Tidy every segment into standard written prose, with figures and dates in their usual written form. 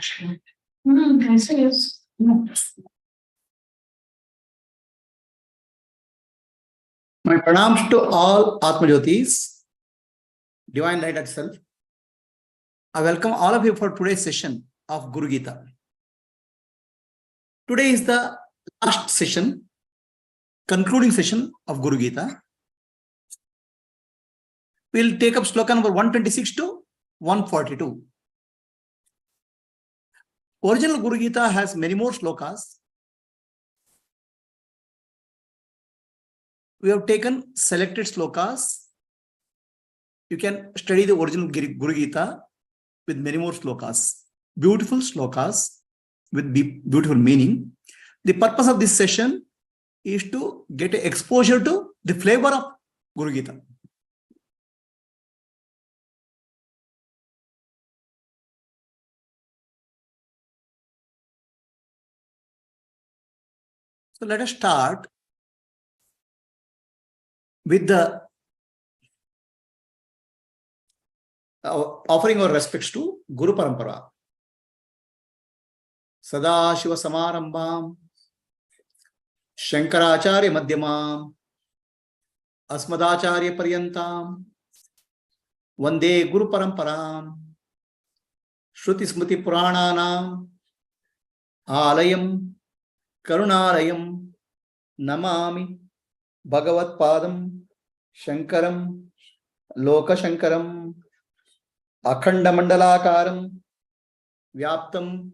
I say yes. No. My pranams to all Atma Jyotis, Divine Light itself. I welcome all of you for today's session of Guru Gita. Today is the last session, concluding session of Guru Gita. We'll take up sloka number 126 to 142. Original Guru Gita has many more slokas. We have taken selected slokas. You can study the original Guru Gita with many more slokas. Beautiful slokas with beautiful meaning. The purpose of this session is to get exposure to the flavor of Guru Gita. So let us start with the offering our respects to Guru Parampara. Sadashiva Samarambham Shankaracharya Madhyamam Asmadacharya Paryantam Vande Guru Paramparam Shruti Smriti Purananam Alayam Karunalayam Namami Bhagavat Padam Shankaram Loka Shankaram Akhanda Mandalakaram Vyaptam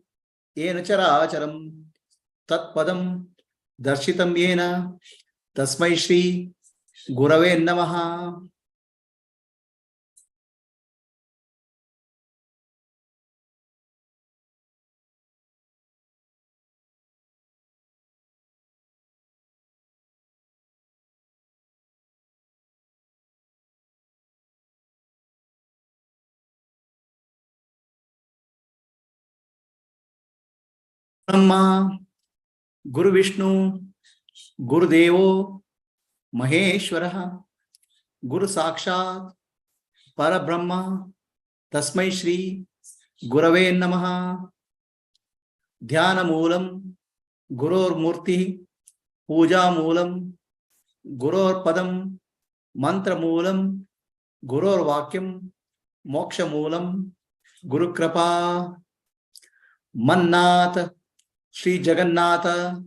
Yena Characharam Tat Padam Darshitam Yena Tasmai Shri Gurave Namaha. Brahma, Guru Vishnu, Guru Devo, Maheshwaraha, Guru Sakshat, Parabrahma, Tasmai Shri, Gurave Namaha. Dhyana Moolam, Gurur Murti, Puja Moolam, Gurur Padam, Mantra Moolam, Gurur Vakyam, Moksha Moolam, Guru Krapa, Mannat, Shri Jagannatha,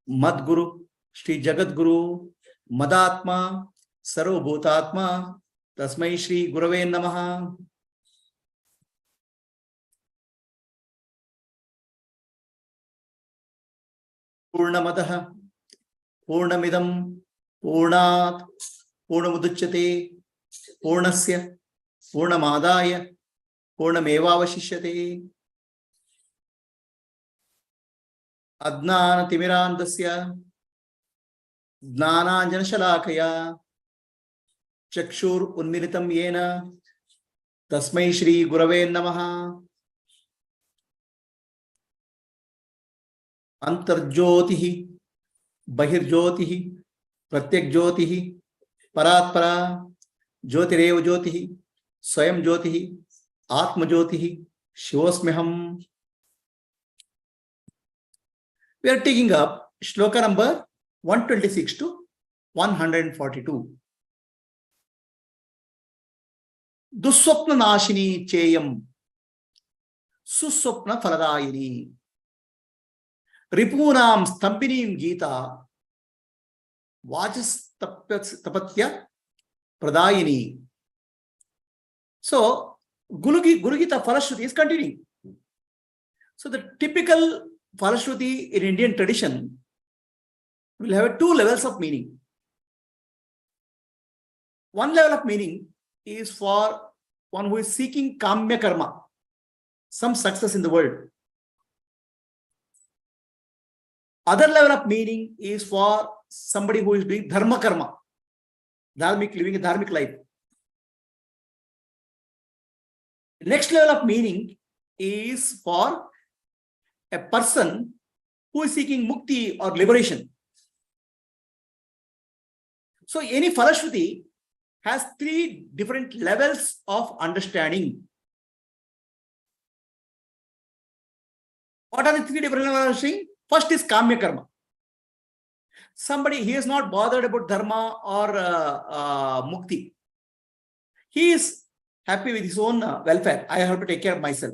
Madguru, Shri Jagadguru, Madatma, Sarvabhutatma, Tasmai Shri Gurave Namaha. Purnamadaha, Purnamidam, Purnat, Purnamuduchyate, Purnasya, Purnamadaya, Purnamevavashishyate. Adnana Timirandasya Jnana Shalakaya Chakshur Unmilitam Yena Tasmai Shri Gurave Namaha. Antarjyotihi Bahirjyotihi Pratyak Jyotihi Paratpara Jyotirev Jyotihi Swayam Jyotihi Atma Jyotihi Shivosmeham. We are taking up shloka number 126 to 142. Duswapna Nashini Cheyam Suswapna Faladayini Ripunam Stampinim Gita Vajas Tapatya Pradayini. So, Guru Gita Falashruti is continuing. So, the typical Falashruti in Indian tradition will have two levels of meaning. One level of meaning is for one who is seeking Kamya Karma, some success in the world. Other level of meaning is for somebody who is doing Dharma Karma, living a dharmic life. The next level of meaning is for a person who is seeking mukti or liberation. So any Falashruti has three different levels of understanding. What are the three different levels? First is kamya karma. Somebody, he is not bothered about dharma or mukti. He is happy with his own welfare. I have to take care of myself.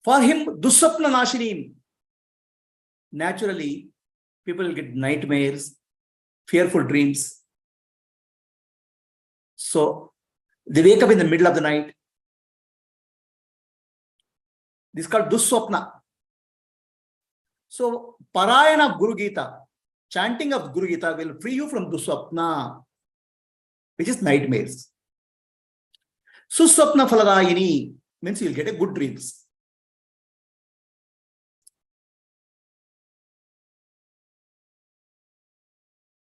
For him, dusapna nashinim. Naturally, people will get nightmares, fearful dreams. So they wake up in the middle of the night. This is called dusswapna. So parayana of Guru Gita, chanting of Guru Gita will free you from dusswapna, which is nightmares. Suswapna phaladayini means you'll get a good dreams.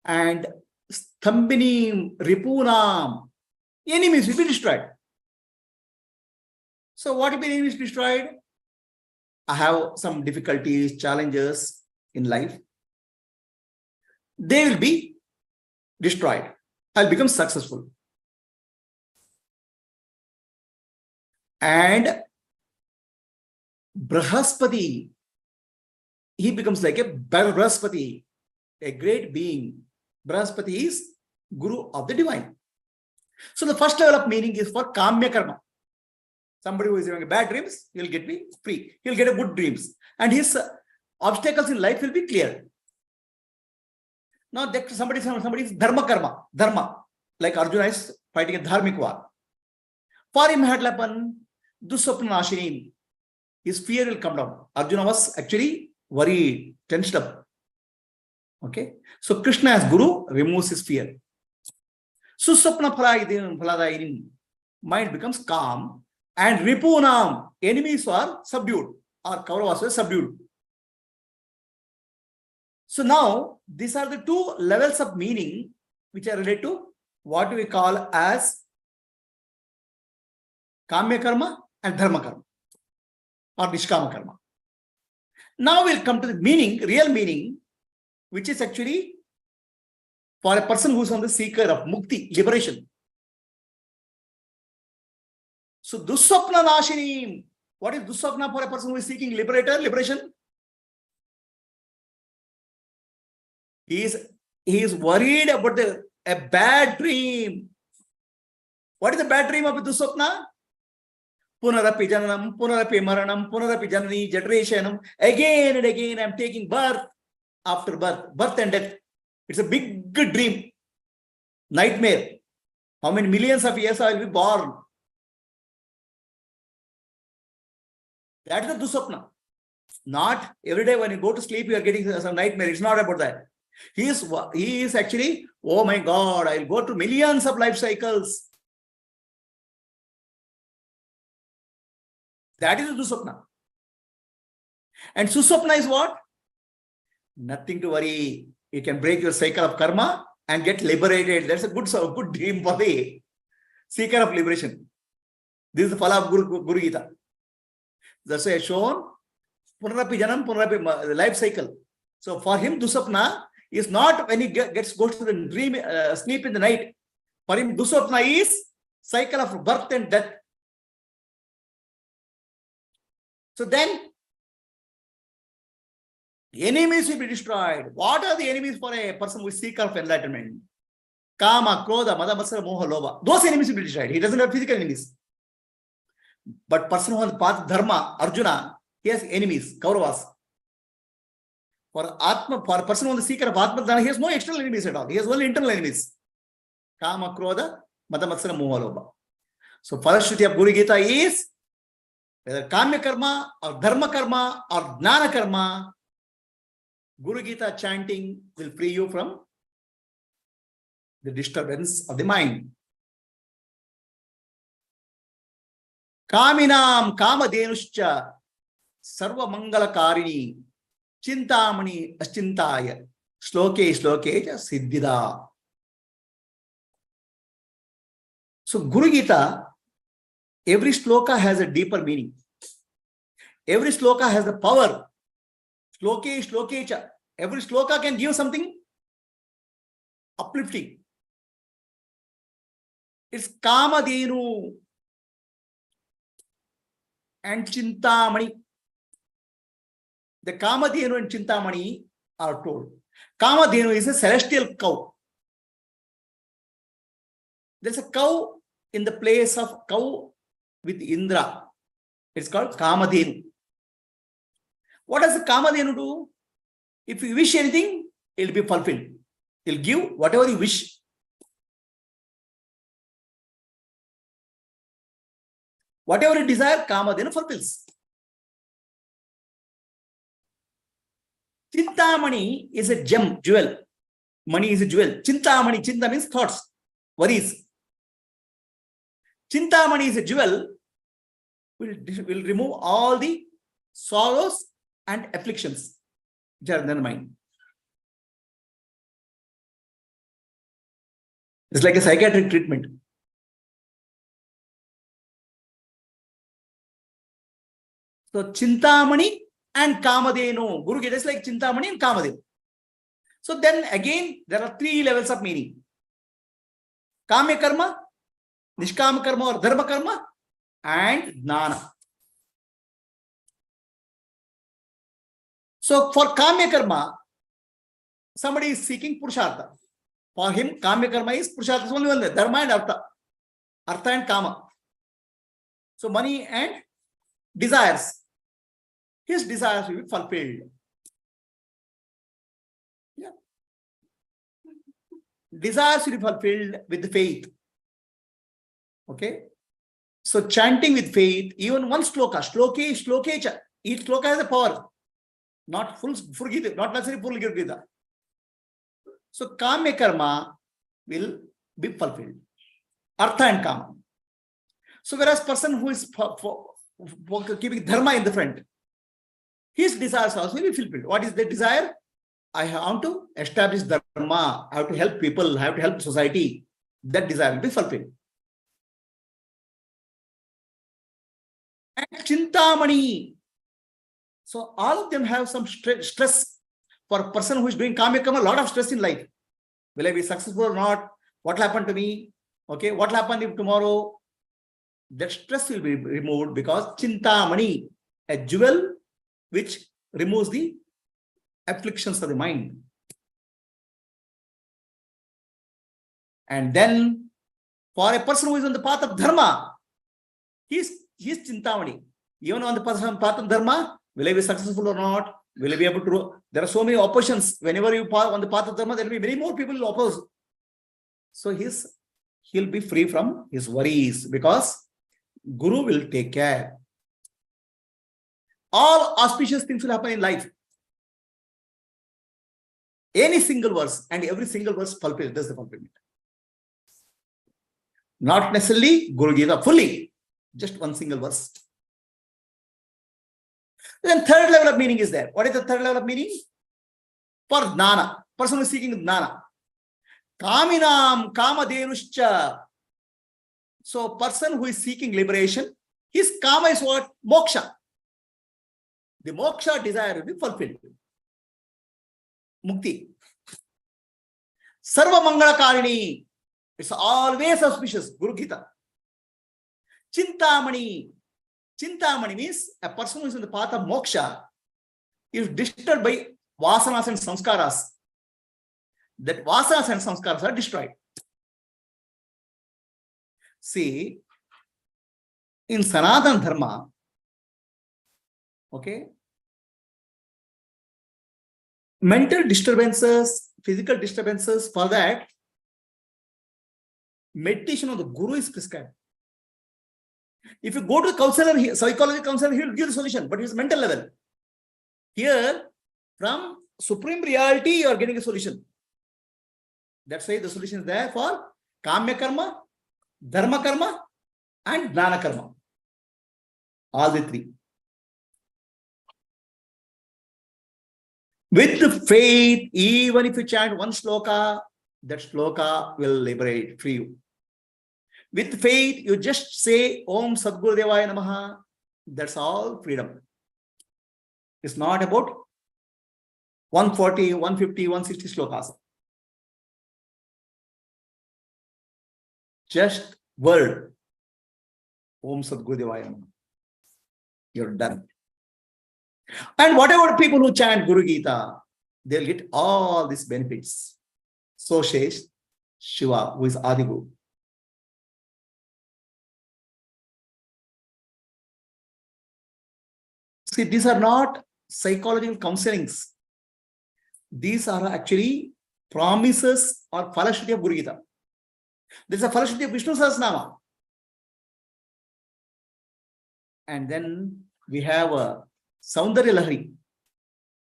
And sthambinim ripunam, enemies will be destroyed. So what will be enemies destroyed? I have some difficulties, challenges in life. They will be destroyed. I'll become successful. And Brahaspati, he becomes like a Brahaspati, a great being. Brahaspati is Guru of the divine. So the first level of meaning is for kamya karma. Somebody who is having bad dreams, he'll get me free. He'll get a good dreams. And his obstacles in life will be clear. Now somebody is dharma karma. Dharma. Like Arjuna is fighting a dharmic war. For him had happen, dusapna nashinim. His fear will come down. Arjuna was actually worried, tensed up. Okay. So Krishna as Guru removes his fear. Susapna phaladayinim. Mind becomes calm. And ripunam, enemies are subdued, or Kauravas were subdued. So now, these are the two levels of meaning which are related to what we call as kamya karma and dharma karma, or nishkama karma. Now we'll come to the meaning, real meaning, which is actually for a person who is on the seeker of mukti, liberation. So dussapna nashinim. What is dussapna for a person who is seeking liberation? He is worried about a bad dream. What is the bad dream of dussapna? Punarapi jananam, punarapi maranam, punarapi janani, generation. Again and again I am taking birth after birth and death. It's a big dream. Nightmare. How many millions of years I will be born? That is the dussapna. Not every day when you go to sleep, you are getting some nightmare. It's not about that. He is actually, oh my God, I'll go to millions of life cycles. That is the dussapna. And suswapna is what? Nothing to worry. You can break your cycle of karma and get liberated. That's a good dream for the seeker of liberation. This is the phala of Guru Gita. That's why I shown punarapi janam, punarapi life cycle. So for him, dussapna is not when he goes to the dream, sleep in the night. For him, dussapna is cycle of birth and death. So then, enemies will be destroyed. What are the enemies for a person who is seeker of enlightenment? Kama, Krodha, Mada, Matsara, Moha, Lobha. Those enemies will be destroyed. He doesn't have physical enemies. But person who has path dharma, Arjuna, he has enemies, Kauravas. For Atma, for a person who is the seeker of Atma, he has no external enemies at all. He has only internal enemies. Kama, Krodha, Mada, Matsara, Moha, Lobha. So, Falashruti of Guru Gita is whether Kamya Karma or Dharma Karma or Jnana Karma, Guru Gita chanting will free you from the disturbance of the mind. Kaminam Kamadenuscha Sarva Mangala Karini Chintamani Aschintaya Sloke Siddhida. So Guru Gita, every sloka has a deeper meaning. Every sloka has the power. Slokecha. Every sloka can give something uplifting. It's Kamadenu and Chintamani. The Kamadhenu and Chintamani are told. Kamadhenu is a celestial cow. There's a cow in the place of cow with Indra. It's called Kamadhenu. What does the Kamadhenu do? If you wish anything, it will be fulfilled. It will give whatever you wish. Whatever you desire, Kamadhenu fulfills. Chintamani is a gem, jewel. Money is a jewel. Chintamani, Chinta means thoughts, worries. Chintamani is a jewel, will remove all the sorrows and afflictions which are in the mind. It's like a psychiatric treatment. So Chintamani and Kamadhenu, Guru Gita is like Chintamani and Kamadhenu. So then again, there are three levels of meaning. Kamya karma, Nishkama karma or Dharma karma, and Jnana. So for Kamya karma, somebody is seeking Purushartha. For him, Kamya karma is Purushartha is only one there, Dharma and Artha. Artha and Kama. So money and desires. His desires will be fulfilled. Yeah. Desires will be fulfilled with the faith. Okay. So chanting with faith, even one sloka, shlokecha. Each sloka has a power. Not full Gita, not necessarily full Gita. So Kamya karma will be fulfilled. Artha and Kama. So whereas person who is keeping Dharma in the front, his desires also will be fulfilled. What is the desire? I want to establish Dharma. I have to help people. I have to help society. That desire will be fulfilled. And Chintamani. So all of them have some stress. For a person who is doing Kamya karma, a lot of stress in life. Will I be successful or not? What will happen to me? Okay, what will happen if tomorrow? That stress will be removed because Chintamani, a jewel which removes the afflictions of the mind. And then for a person who is on the path of Dharma, he is Chintamani. Even on the path of Dharma, will I be successful or not? Will I be able to? There are so many oppositions. Whenever you pass on the path of Dharma, there will be many more people who oppose. So he'll be free from his worries because Guru will take care. All auspicious things will happen in life. Any single verse and every single verse fulfills. That's the fulfillment. Not necessarily Guru Gita fully, just one single verse. Then third level of meaning is there. What is the third level of meaning? For Jnana. Person who is seeking Jnana. Kaminam Kamadhenuscha. So person who is seeking liberation, his Kama is what? Moksha. The moksha desire will be fulfilled. Mukti. Sarva Mangala Karini. It's always auspicious. Guru Gita. Chintamani. Chintamani means a person who is in the path of moksha is disturbed by vasanas and samskaras. That vasanas and samskaras are destroyed. See, in Sanatana Dharma, okay, mental disturbances, physical disturbances, for that, meditation of the Guru is prescribed. If you go to the counselor, psychology counselor, he will give the solution, but it's mental level. Here, from supreme reality, you are getting a solution. That's why the solution is there for Kamya karma, Dharma karma, and Jnana karma. All the three. With the faith, even if you chant one sloka, that sloka will liberate, free you. With faith, you just say Om Sadgurudevaya Namaha. That's all freedom. It's not about 140, 150, 160 slokas. Just word. Om Sadgurudevaya Namaha. You're done. And whatever people who chant Guru Gita, they'll get all these benefits. So says Shiva, who is Adigu. See, these are not psychological counselings. These are actually promises or Falashruti of Guru Gita. There is a Falashruti of Vishnu Sahasranama. And then we have a Saundarya Lahari,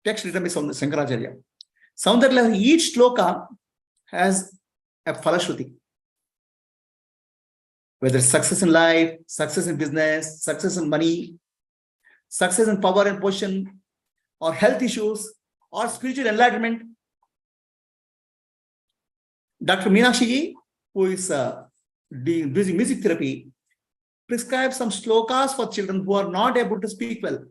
text written by Shankaracharya. Saundarya Lahari, each shloka has a Falashruti. Whether it's success in life, success in business, success in money, success in power and position, or health issues, or spiritual enlightenment. Dr. Meenakshi, who is doing music therapy, prescribes some shlokas for children who are not able to speak well.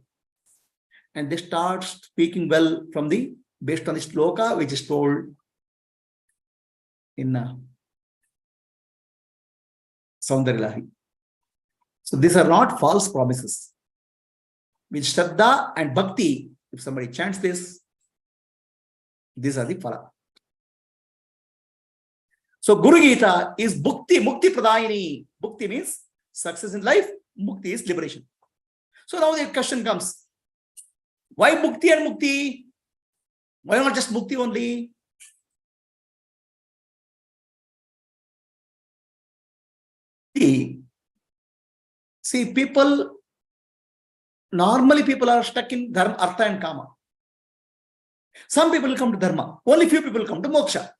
And they start speaking well from based on the shloka which is told in Saundarya Lahari. So these are not false promises. With Shraddha and Bhakti, if somebody chants this, these are the phala. So Guru Gita is Bhukti, Mukti Pradayini. Bhukti means success in life, Mukti is liberation. So now the question comes, why Bhukti and Mukti? Why not just Mukti only? See, normally people are stuck in dharma, artha and kama. Some people will come to dharma. Only few people come to moksha.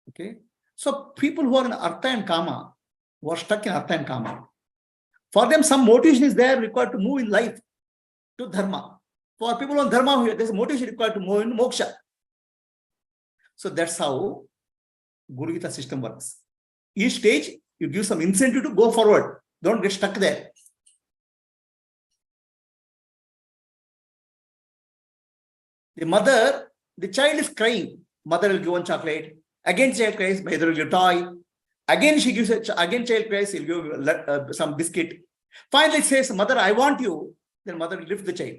Okay. So people who are in artha and kama, who are stuck in artha and kama, for them some motivation is there required to move in life to dharma. For people on dharma, there is a motivation required to move in moksha. So that's how Guru Gita system works. Each stage, you give some incentive to go forward. Don't get stuck there. The child is crying. Mother will give one chocolate. Again, child cries. Mother will give a toy. Again, she gives again child cries. He'll give some biscuit. Finally, says, "Mother, I want you." Then mother will lift the child.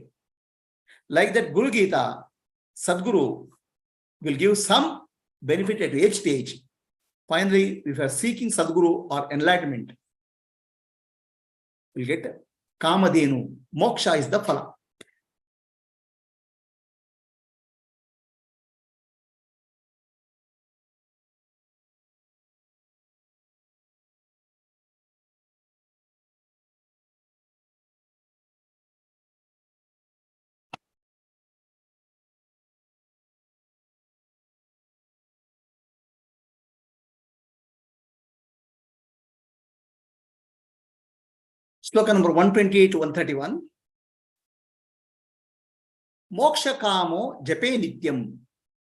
Like that, Guru Gita, Sadguru will give some benefit at each stage. Finally, if you are seeking Sadguru or enlightenment, you'll get Kamadenu. Moksha is the phala. Sloka number 128 to 131. Moksha kamo jape nityam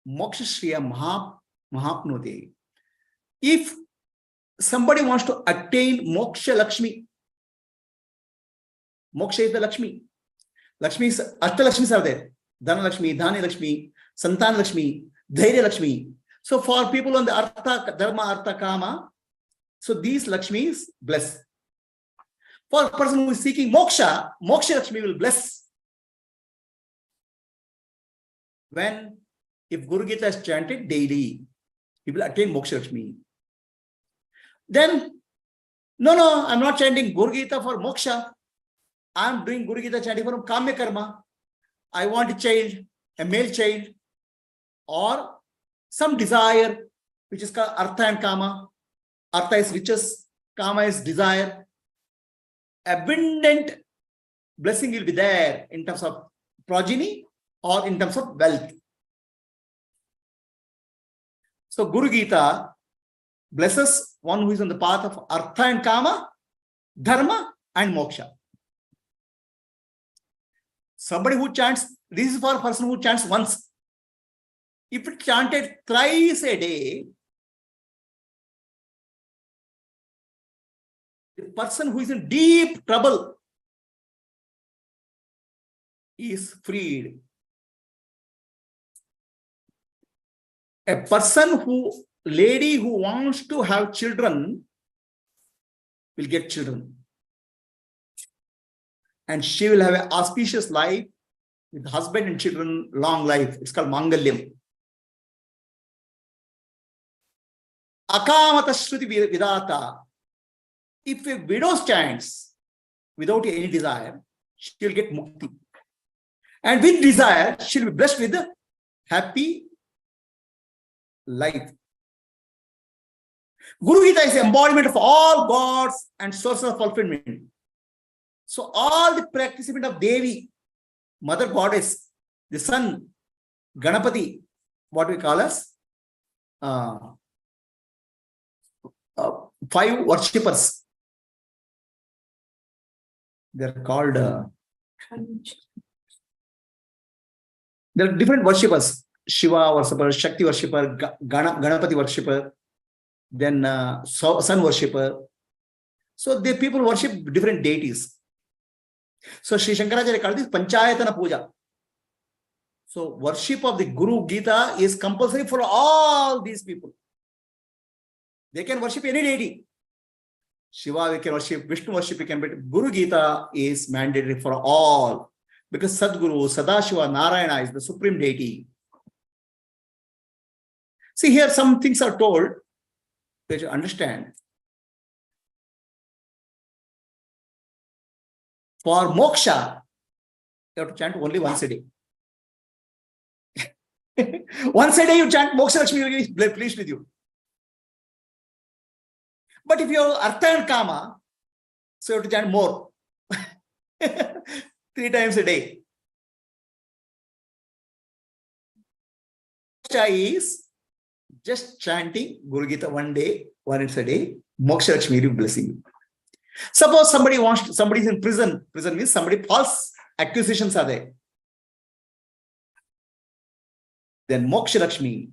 moksha shriya mahapnote. If somebody wants to attain moksha Lakshmi, moksha is the Lakshmi. Lakshmi is Ashta Lakshmis are there. Dhana Lakshmi, Dhani Lakshmi, Santan Lakshmi, Dhairya Lakshmi. So for people on the Artha, Dharma, Artha, Kama, so these Lakshmis bless. For a person who is seeking moksha, moksha Lakshmi will bless. If Guru Gita is chanted daily, he will attain moksha Lakshmi. Then, no, I'm not chanting Guru Gita for moksha. I'm doing Guru Gita chanting for kamya karma. I want a child, a male child, or some desire, which is called artha and kama. Artha is riches, kama is desire. Abundant blessing will be there in terms of progeny or in terms of wealth. So Guru Gita blesses one who is on the path of artha and kama, dharma and moksha. Somebody who chants, this is for a person who chants once. If it chanted thrice a day, the person who is in deep trouble is freed. A lady who wants to have children will get children. and she will have an auspicious life with husband and children, long life. It's called Mangalyam. Akamata Shruti Vedanta. If a widow stands without any desire, she will get mukti. And with desire, she will be blessed with a happy life. Guru Gita is the embodiment of all gods and sources of fulfillment. So all the practicement of Devi, Mother Goddess, the Sun, Ganapati, what we call as 5 worshippers. They're called, there are different worshippers. Shiva worshipper, Shakti worshipper, Ganapati worshipper, then Sun worshipper. So the people worship different deities. So Sri Shankaracharya called this Panchayatana Puja. So worship of the Guru Gita is compulsory for all these people. They can worship any deity. Shiva we can worship, Vishnu worship we can, but Guru Gita is mandatory for all. Because Sadguru, Sadashiva, Narayana is the supreme deity. See, here some things are told that you understand. For moksha, you have to chant only once a day. Once a day you chant Moksha Lakshmi will be pleased with you. But if you have Artha and Kama, so you have to chant more. 3 times a day. Moksha is just chanting Guru Gita one day, once a day. Moksha Lakshmi will be blessing you. Suppose somebody is in prison. Prison means somebody false accusations are there. Then Moksha Lakshmi,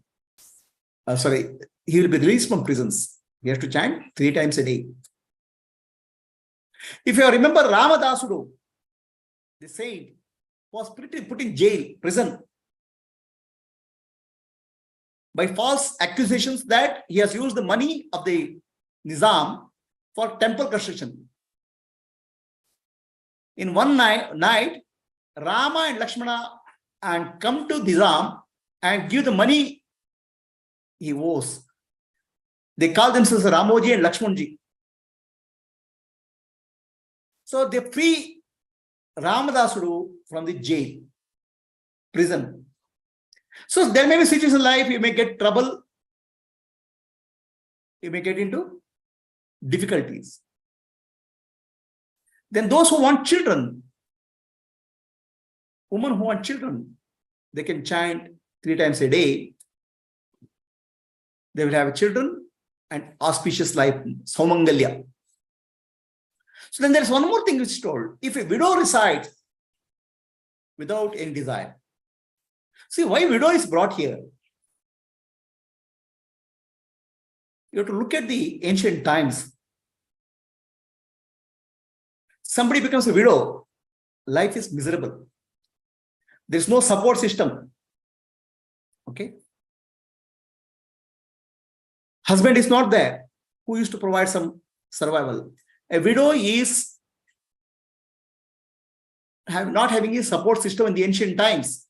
he will be released from prisons. He has to chant 3 times a day. If you remember Ramadasudu, the saint, was put in jail, prison, by false accusations that he has used the money of the Nizam for temple construction. In one night, Rama and Lakshmana and come to Nizam and give the money he owes. They call themselves Ramoji and Lakshmanji. So they free Ramadasudu from the jail, prison. So there may be situations in life, you may get trouble, you may get into difficulties. Then those who want children, women who want children, they can chant 3 times a day. They will have children and auspicious life, Saumangalya. So then there is one more thing which is told. If a widow resides without any desire. See why widow is brought here. You have to look at the ancient times. Somebody becomes a widow, life is miserable. There is no support system. Okay. Husband is not there, who used to provide some survival. A widow is not having a support system in the ancient times.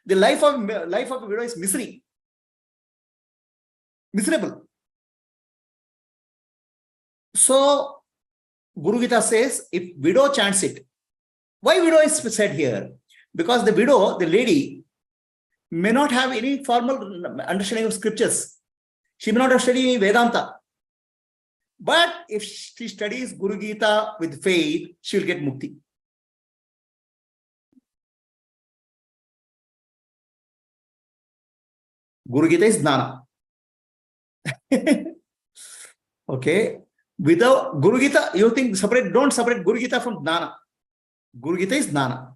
The life of a widow is misery. Miserable. So Guru Gita says, if widow chants it, why widow is said here? Because the widow, the lady, may not have any formal understanding of scriptures. She may not have studied any Vedanta. But if she studies Guru Gita with faith, she will get mukti. Guru Gita is jnana. Okay. Without Guru Gita, you think don't separate Guru Gita from jnana. Guru Gita is jnana.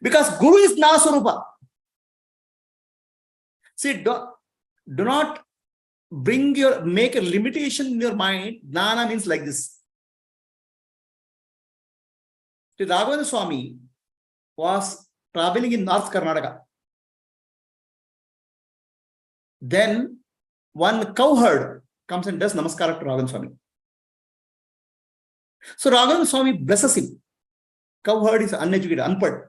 Because Guru is jnana swarupa. See, do not make a limitation in your mind. Jnana means like this. Sri Raghavendra Swami was traveling in North Karnataka. Then one cowherd comes and does namaskar to Raghavendra Swami. So Raghavendra Swami blesses him. Cowherd is uneducated, unpad,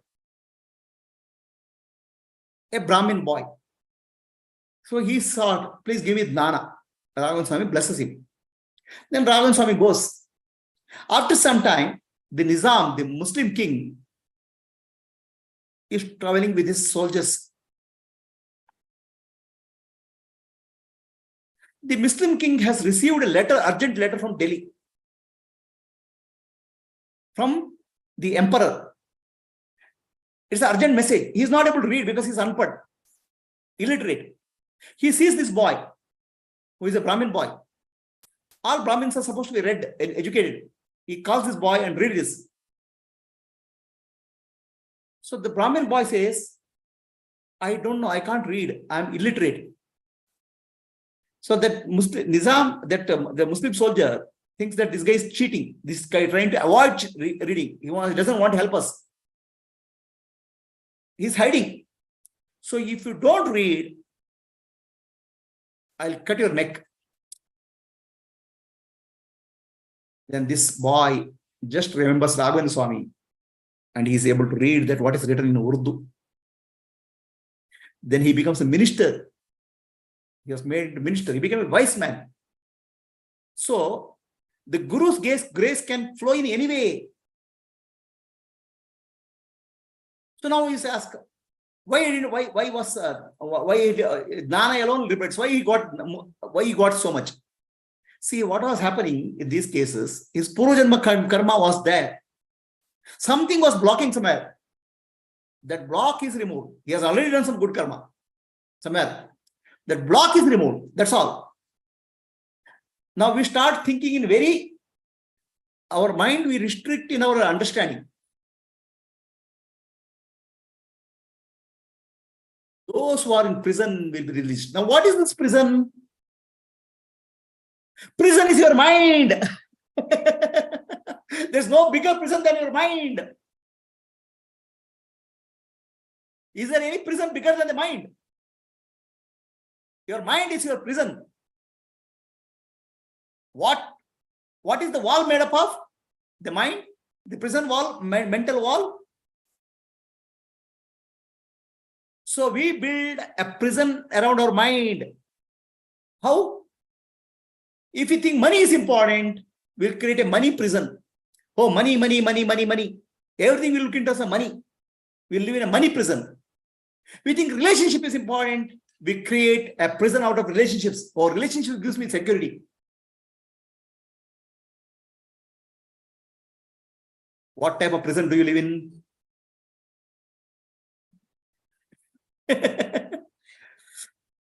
a Brahmin boy. So he sought, please give me jnana. Raghavendra Swami blesses him. Then Raghavendra Swami goes. After some time, the Nizam, the Muslim king, is traveling with his soldiers. The Muslim king has received a letter, urgent letter from Delhi, from the emperor. It's an urgent message. He is not able to read because he's unpad, illiterate. He sees this boy, who is a Brahmin boy. All Brahmins are supposed to be read and educated. He calls this boy and reads this. So the Brahmin boy says, I don't know, I can't read, I'm illiterate. So that Muslim Nizam, the Muslim soldier, thinks that this guy is cheating. This guy trying to avoid reading. He doesn't want to help us. He's hiding. So if you don't read, I'll cut your neck. Then this boy just remembers Raghavendra Swami and he is able to read that what is written in Urdu. Then he becomes a minister. He was made a minister. He became a wise man. So the Guru's grace can flow in any way. So now he's asked, why jnana alone liberates? Why he got so much? See, what was happening in these cases, his Purvajanma karma was there. Something was blocking somewhere. That block is removed. He has already done some good karma somewhere. That block is removed. That's all. Now we start thinking in our mind we restrict in our understanding. Those who are in prison will be released. Now what is this prison? Prison is your mind. There's no bigger prison than your mind. Is there any prison bigger than the mind? Your mind is your prison. What is the wall made up of? The mind? The prison wall, mental wall? So we build a prison around our mind. How? If you think money is important, we'll create a money prison. Oh, money. Everything we look into as a money. We'll live in a money prison. We think relationship is important. We create a prison out of relationships. Or relationship gives me security. What type of prison do you live in?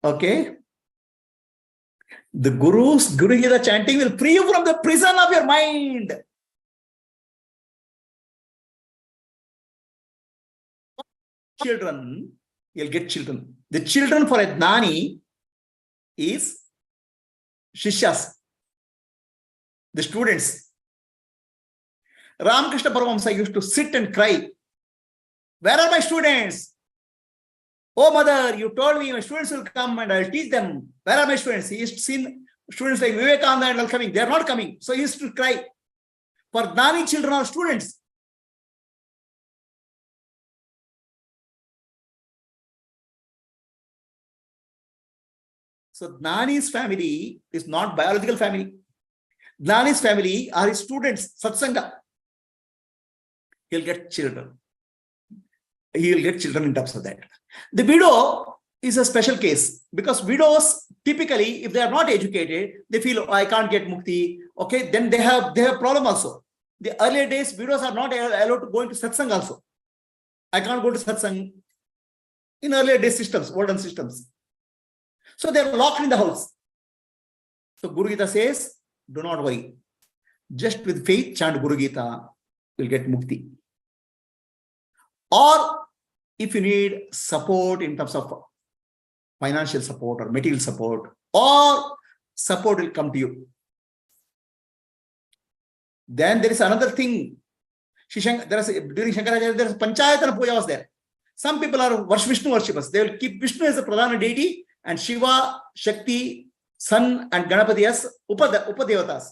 Okay. The Guru Gita chanting will free you from the prison of your mind. Children, you'll get children. The children for a Jnani is Shishyas, the students. Ramakrishna Paramahamsa used to sit and cry. Where are my students? Oh mother, you told me my students will come and I'll teach them. Where are my students? He used to see students like Vivekananda and all coming. They are not coming. So he used to cry. For Jnani children are students. So Jnani's family is not biological family. Jnani's family are his students, satsanga. He'll get children. He will get children in terms of that. The widow is a special case because widows typically, if they are not educated, they feel, oh, I can't get mukti. Okay, then they have problem also. The earlier days, widows are not allowed to go into satsang also. I can't go to satsang in earlier day systems, olden systems. So they are locked in the house. So Guru Gita says, do not worry. Just with faith, chant Guru Gita, you'll get mukti. Or if you need support in terms of financial support or material support, or support will come to you. Then there is another thing. During Shankaracharya, there is Panchayatana Puja was there. Some people are Vishnu worshippers. They will keep Vishnu as a Pradhana deity and Shiva, Shakti, Sun and Ganapati as Upadevatas.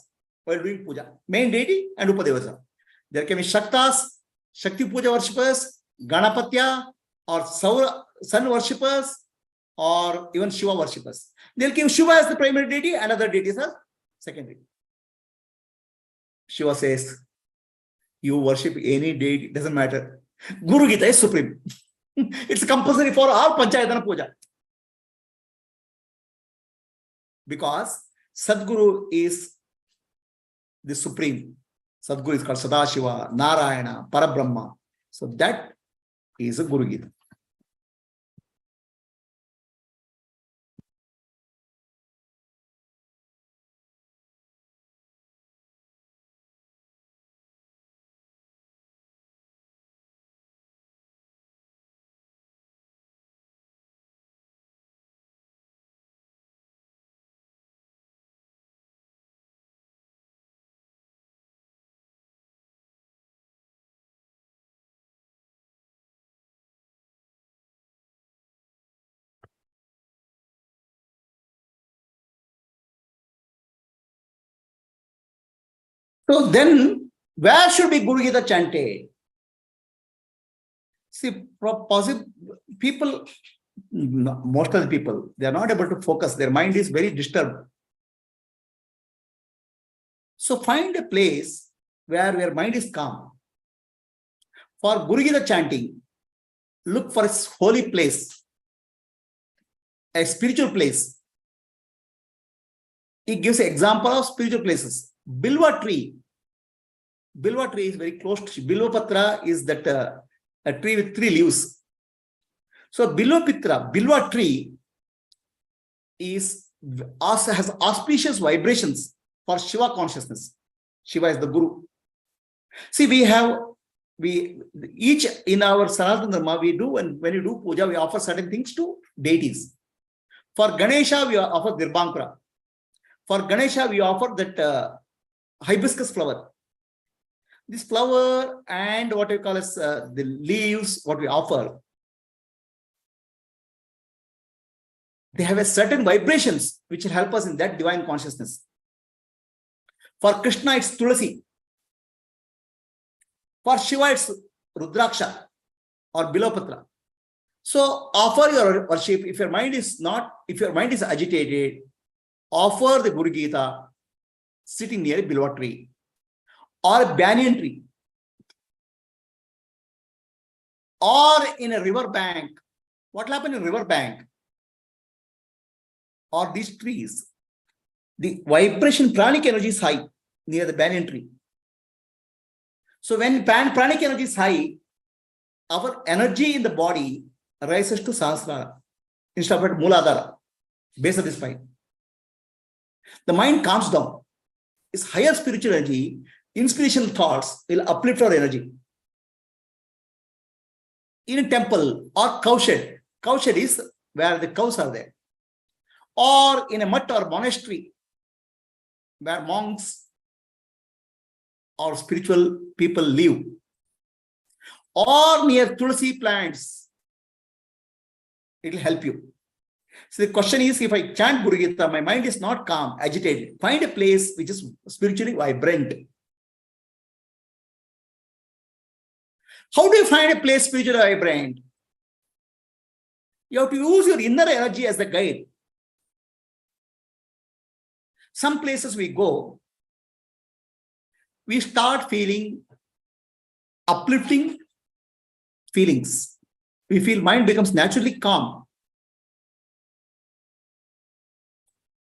while doing puja. Main deity and Upadevata. There can be Shaktas, Shakti Puja worshippers, Ganapatya, or sun worshippers, or even Shiva worshippers. They'll give Shiva as the primary deity and other deities as secondary. Shiva says, you worship any deity, doesn't matter. Guru Gita is supreme. It's compulsory for all Panchayatana Puja. Because Sadguru is the supreme. Sadguru is called Sadashiva, Narayana, Parabrahma. So that is a Guru Gita. So then, where should be Guru Gita chanted? See, people, most of the people, they are not able to focus. Their mind is very disturbed. So find a place where your mind is calm. For Guru Gita chanting, look for a holy place, a spiritual place. It gives an example of spiritual places. Bilva tree. Bilva tree is very close to Bilva Patra is that a tree with 3 leaves. So Bilva tree has auspicious vibrations for Shiva consciousness. Shiva is the Guru. See, we each in our Sanatana Dharma, we do, and when you do puja, we offer certain things to deities. For Ganesha, we offer Dirbankura. For Ganesha, we offer that hibiscus flower. This flower and what we call as the leaves, what we offer, they have a certain vibrations which will help us in that divine consciousness. For Krishna, it's Tulasi. For Shiva, it's Rudraksha or Bilopatra. So offer your worship. If your mind is agitated, offer the Guru Gita sitting near a Bilva tree or a banyan tree or in a river bank. What will happen in a river bank or these trees? The vibration, pranic energy is high near the banyan tree. So when pranic energy is high, our energy in the body rises to Sahasrara instead of Mooladhara, base of the spine. The mind calms down. It's higher spiritual energy, inspirational thoughts will uplift our energy. In a temple or cowshed is where the cows are there. Or in a mutt or monastery where monks or spiritual people live. Or near Tulsi plants, it will help you. So the question is, if I chant Guru Gita, my mind is not calm, agitated. Find a place which is spiritually vibrant. How do you find a place spiritually vibrant? You have to use your inner energy as the guide. Some places we go, we start feeling uplifting feelings. We feel mind becomes naturally calm.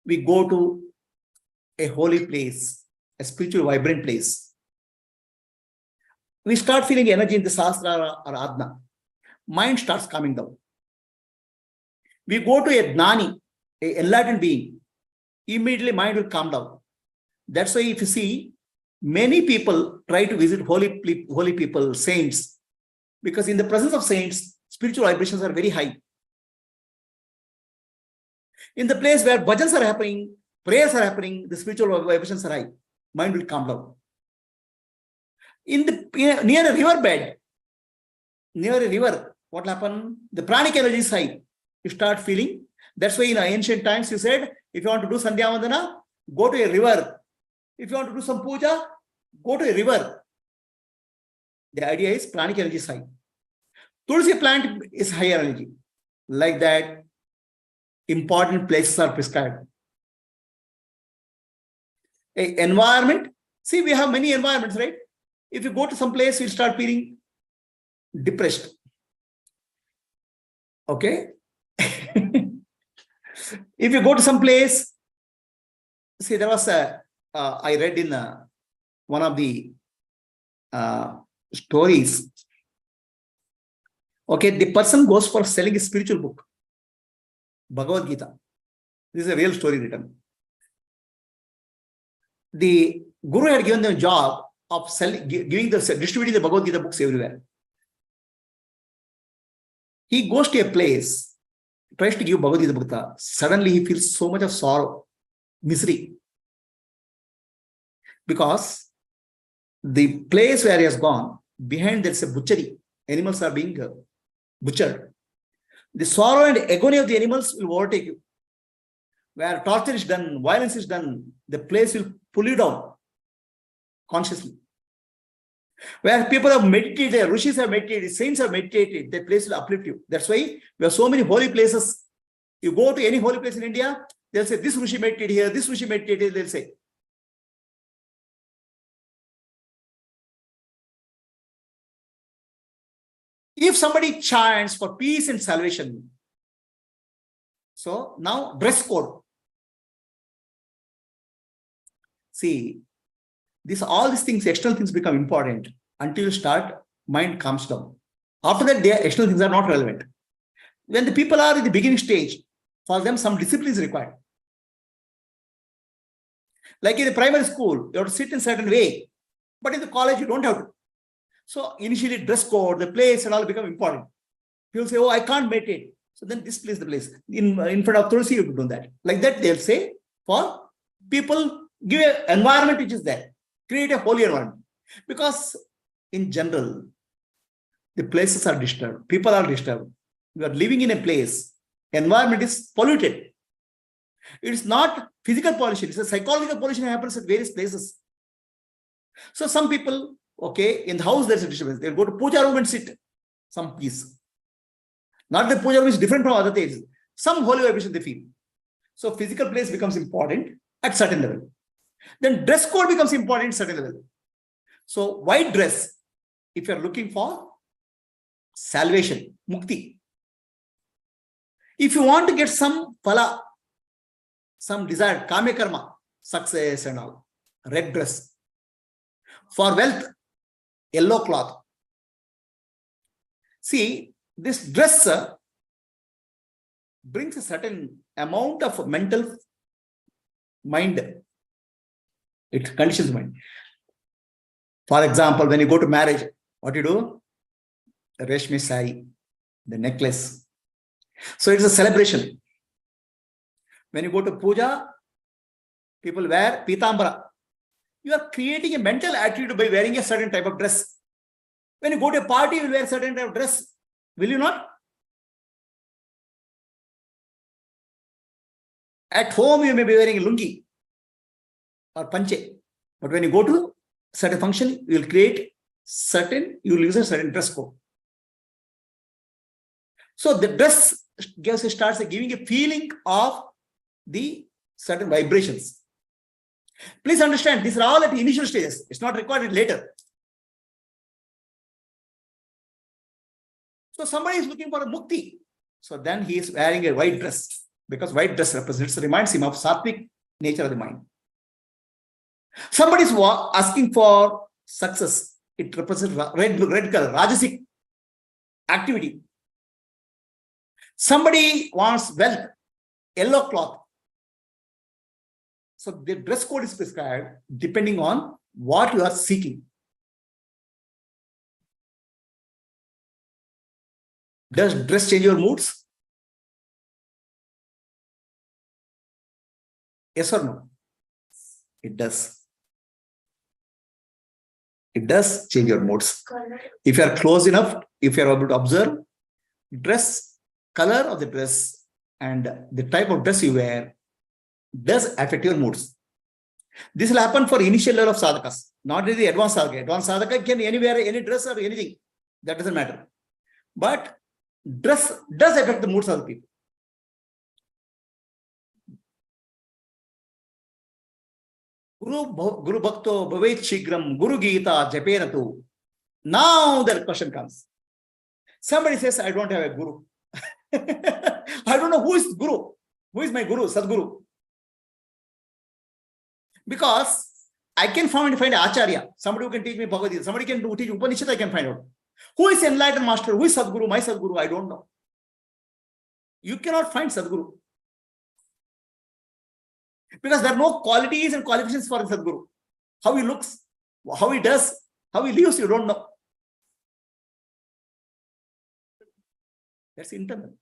We go to a holy place, a spiritual vibrant place. We start feeling energy in the Sahasrara or Atma. Mind starts calming down. We go to a Gnani, an enlightened being. Immediately mind will calm down. That's why if you see, many people try to visit holy people, saints, because in the presence of saints, spiritual vibrations are very high. In the place where bhajans are happening, prayers are happening, the spiritual vibrations are high. Mind will calm down. Near a riverbed, near a river, what will happen? The pranic energy is high. You start feeling. That's why in ancient times you said, if you want to do Sandhya Vandana, go to a river If you want to do some puja, go to a river. The idea is pranic energy is high. Tulsi plant is higher energy. Like that, important places are prescribed. A environment, see, we have many environments, right? If you go to some place, you'll start feeling depressed. Okay? If you go to some place, see, there was I read in one of the stories. Okay, the person goes for selling a spiritual book, Bhagavad Gita. This is a real story written. The Guru had given them a job of distributing the Bhagavad Gita books everywhere. He goes to a place, tries to give Bhagavad Gita book. Suddenly he feels so much of sorrow, misery. Because the place where he has gone, behind there is a butchery. Animals are being butchered. The sorrow and agony of the animals will overtake you. Where torture is done, violence is done, the place will pull you down consciously. Where people have meditated, rishis have meditated, saints have meditated, the place will uplift you. That's why we have so many holy places. You go to any holy place in India, they'll say, this rishi meditated here, this rishi meditated, they'll say. If somebody chants for peace and salvation, so now dress code. See, all these things, external things become important until you start, mind calms down. After that, their external things are not relevant. When the people are in the beginning stage, for them, some discipline is required. Like in the primary school, you have to sit in a certain way, but in the college, you don't have to. So initially, dress code, the place and all become important. People say, oh, I can't meditate. So then this place, the place. In front of Tulsi, you could do that. Like that, they'll say, for people, give an environment which is there. Create a holy environment. Because in general, the places are disturbed. People are disturbed. You are living in a place. Environment is polluted. It is not physical pollution. It's a psychological pollution that happens at various places. So some people, okay, in the house there's a disturbance. They'll go to puja room and sit. Some peace. Not that puja room is different from other things. Some holy vibration they feel. So physical place becomes important at certain level. Then dress code becomes important at certain level. So white dress, if you're looking for salvation, mukti. If you want to get some phala, some desired kame karma, success and all, red dress. For wealth, yellow cloth. See, this dress brings a certain amount of mental mind. It conditions mind. For example, when you go to marriage, what you do? The reshmi sari, the necklace. So it's a celebration. When you go to puja, people wear pitambara. You are creating a mental attitude by wearing a certain type of dress. When you go to a party, you will wear a certain type of dress. Will you not? At home, you may be wearing a lungi or panche. But when you go to certain function, you will use a certain dress code. So the dress starts giving a feeling of the certain vibrations. Please understand, these are all at the initial stages. It's not recorded later. So somebody is looking for a mukti. So then he is wearing a white dress, because white dress reminds him of sattvic nature of the mind. Somebody is asking for success. It represents red color, rajasic activity. Somebody wants wealth, yellow cloth. So the dress code is prescribed depending on what you are seeking. Does dress change your moods? Yes or no? It does. It does change your moods. If you are close enough, if you are able to observe, dress, color of the dress and the type of dress you wear does affect your moods. This will happen for initial level of sadhakas, not really advanced sadhaka. Advanced sadhaka can anywhere, any dress or anything. That doesn't matter. But dress does affect the moods of the people. Guru Bhakto Bhavet Shigram Guru Gita Japenatu. Now the question comes. Somebody says, I don't have a guru. I don't know who is Guru. Who is my Guru, Sadguru? Because I can find Acharya. Somebody who can teach me Bhagavad Gita. Somebody can teach Upanishad, I can find out. Who is enlightened master? Who is Sadguru? My Sadguru? I don't know. You cannot find Sadguru. Because there are no qualities and qualifications for Sadguru. How he looks, how he does, how he lives, you don't know. That's internal.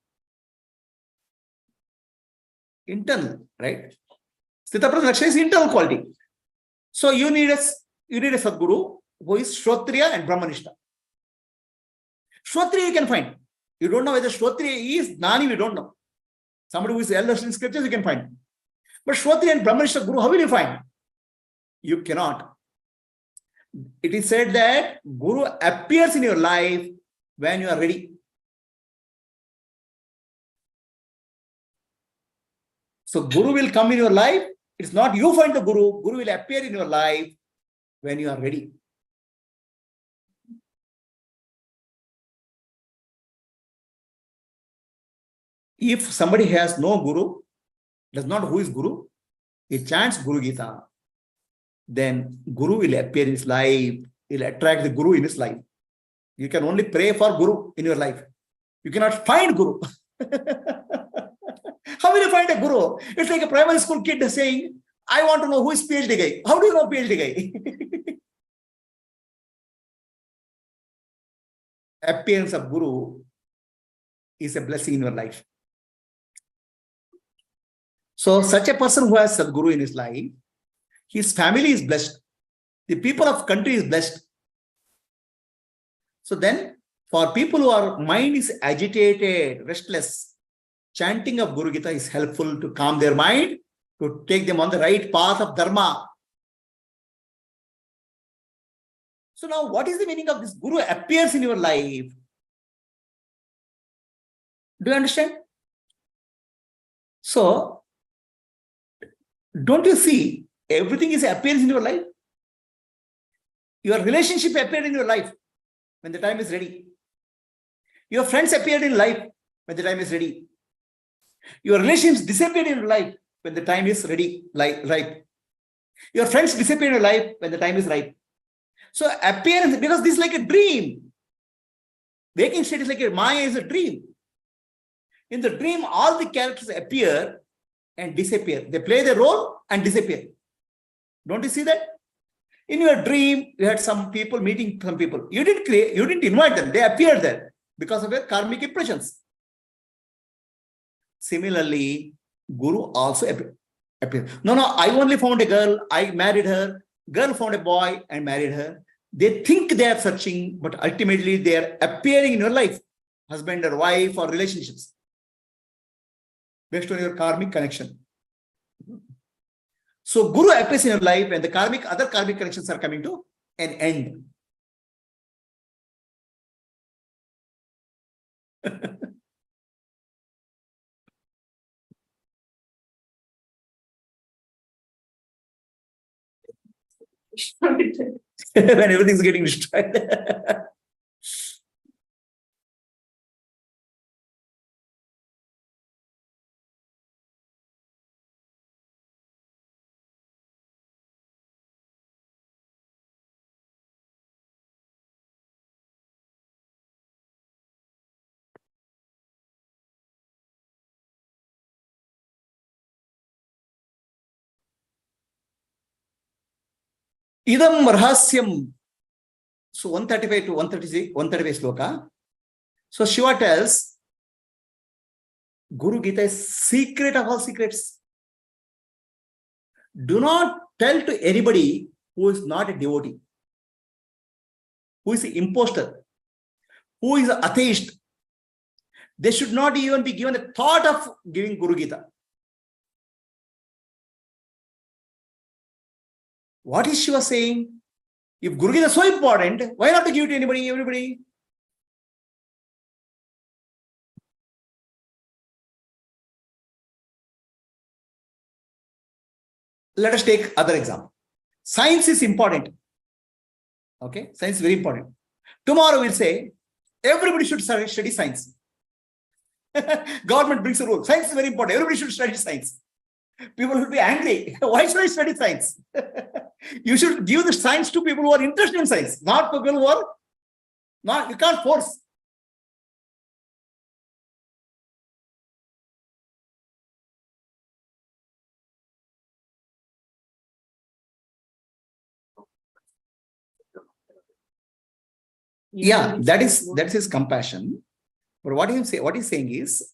Internal, right? Sthitaprajna Laksha is internal quality. So you need a Sadguru who is Shrotriya and Brahmanishta. Shrotriya you can find. You don't know whether Shrotriya is Gnani, you don't know. Somebody who is elders in scriptures, you can find. But Shrotriya and Brahmanishta Guru, how will you find? You cannot. It is said that Guru appears in your life when you are ready. So Guru will come in your life. It's not you find the Guru. Guru will appear in your life when you are ready. If somebody has no Guru, does not know who is Guru, he chants Guru Gita, then Guru will appear in his life. He will attract the Guru in his life. You can only pray for Guru in your life. You cannot find Guru. How will you find a Guru? It's like a primary school kid saying, I want to know who is PhD guy. How do you know PhD guy? Appearance of Guru is a blessing in your life. So such a person who has Sadguru in his life, his family is blessed. The people of country is blessed. So then, for people who are mind is agitated, restless, chanting of Guru Gita is helpful to calm their mind, to take them on the right path of Dharma. So now, what is the meaning of this? Guru appears in your life. Do you understand? So, don't you see everything is appears in your life? Your relationship appeared in your life when the time is ready. Your friends appeared in life when the time is ready. Your relationships disappeared in your life when the time is ready, right? Your friends disappear in your life when the time is right. So appearance, because this is like a dream. Waking state is like a Maya is a dream. In the dream, all the characters appear and disappear. They play their role and disappear. Don't you see that? In your dream, you had some people meeting some people. You didn't invite them. They appeared there because of your karmic impressions. Similarly, Guru also appeared. No, I only found a girl. I married her. Girl found a boy and married her. They think they are searching, but ultimately they are appearing in your life. Husband or wife or relationships. Based on your karmic connection. So Guru appears in your life and the other karmic connections are coming to an end. When everything's getting destroyed. Idam rahasyam. So 135 to 136, 135 sloka. So Shiva tells, Guru Gita is secret of all secrets. Do not tell to anybody who is not a devotee, who is an imposter, who is an atheist. They should not even be given a thought of giving Guru Gita. What is Shiva saying? If Guru Gita is so important, why not to give it to anybody, everybody? Let us take other example. Science is important. Okay, science is very important. Tomorrow we'll say everybody should study science. Government brings a rule. Science is very important. Everybody should study science. People will be angry. Why should I study science? You should give the science to people who are interested in science, not people who are not. You can't force. Yeah, that's his compassion. But what he's saying is,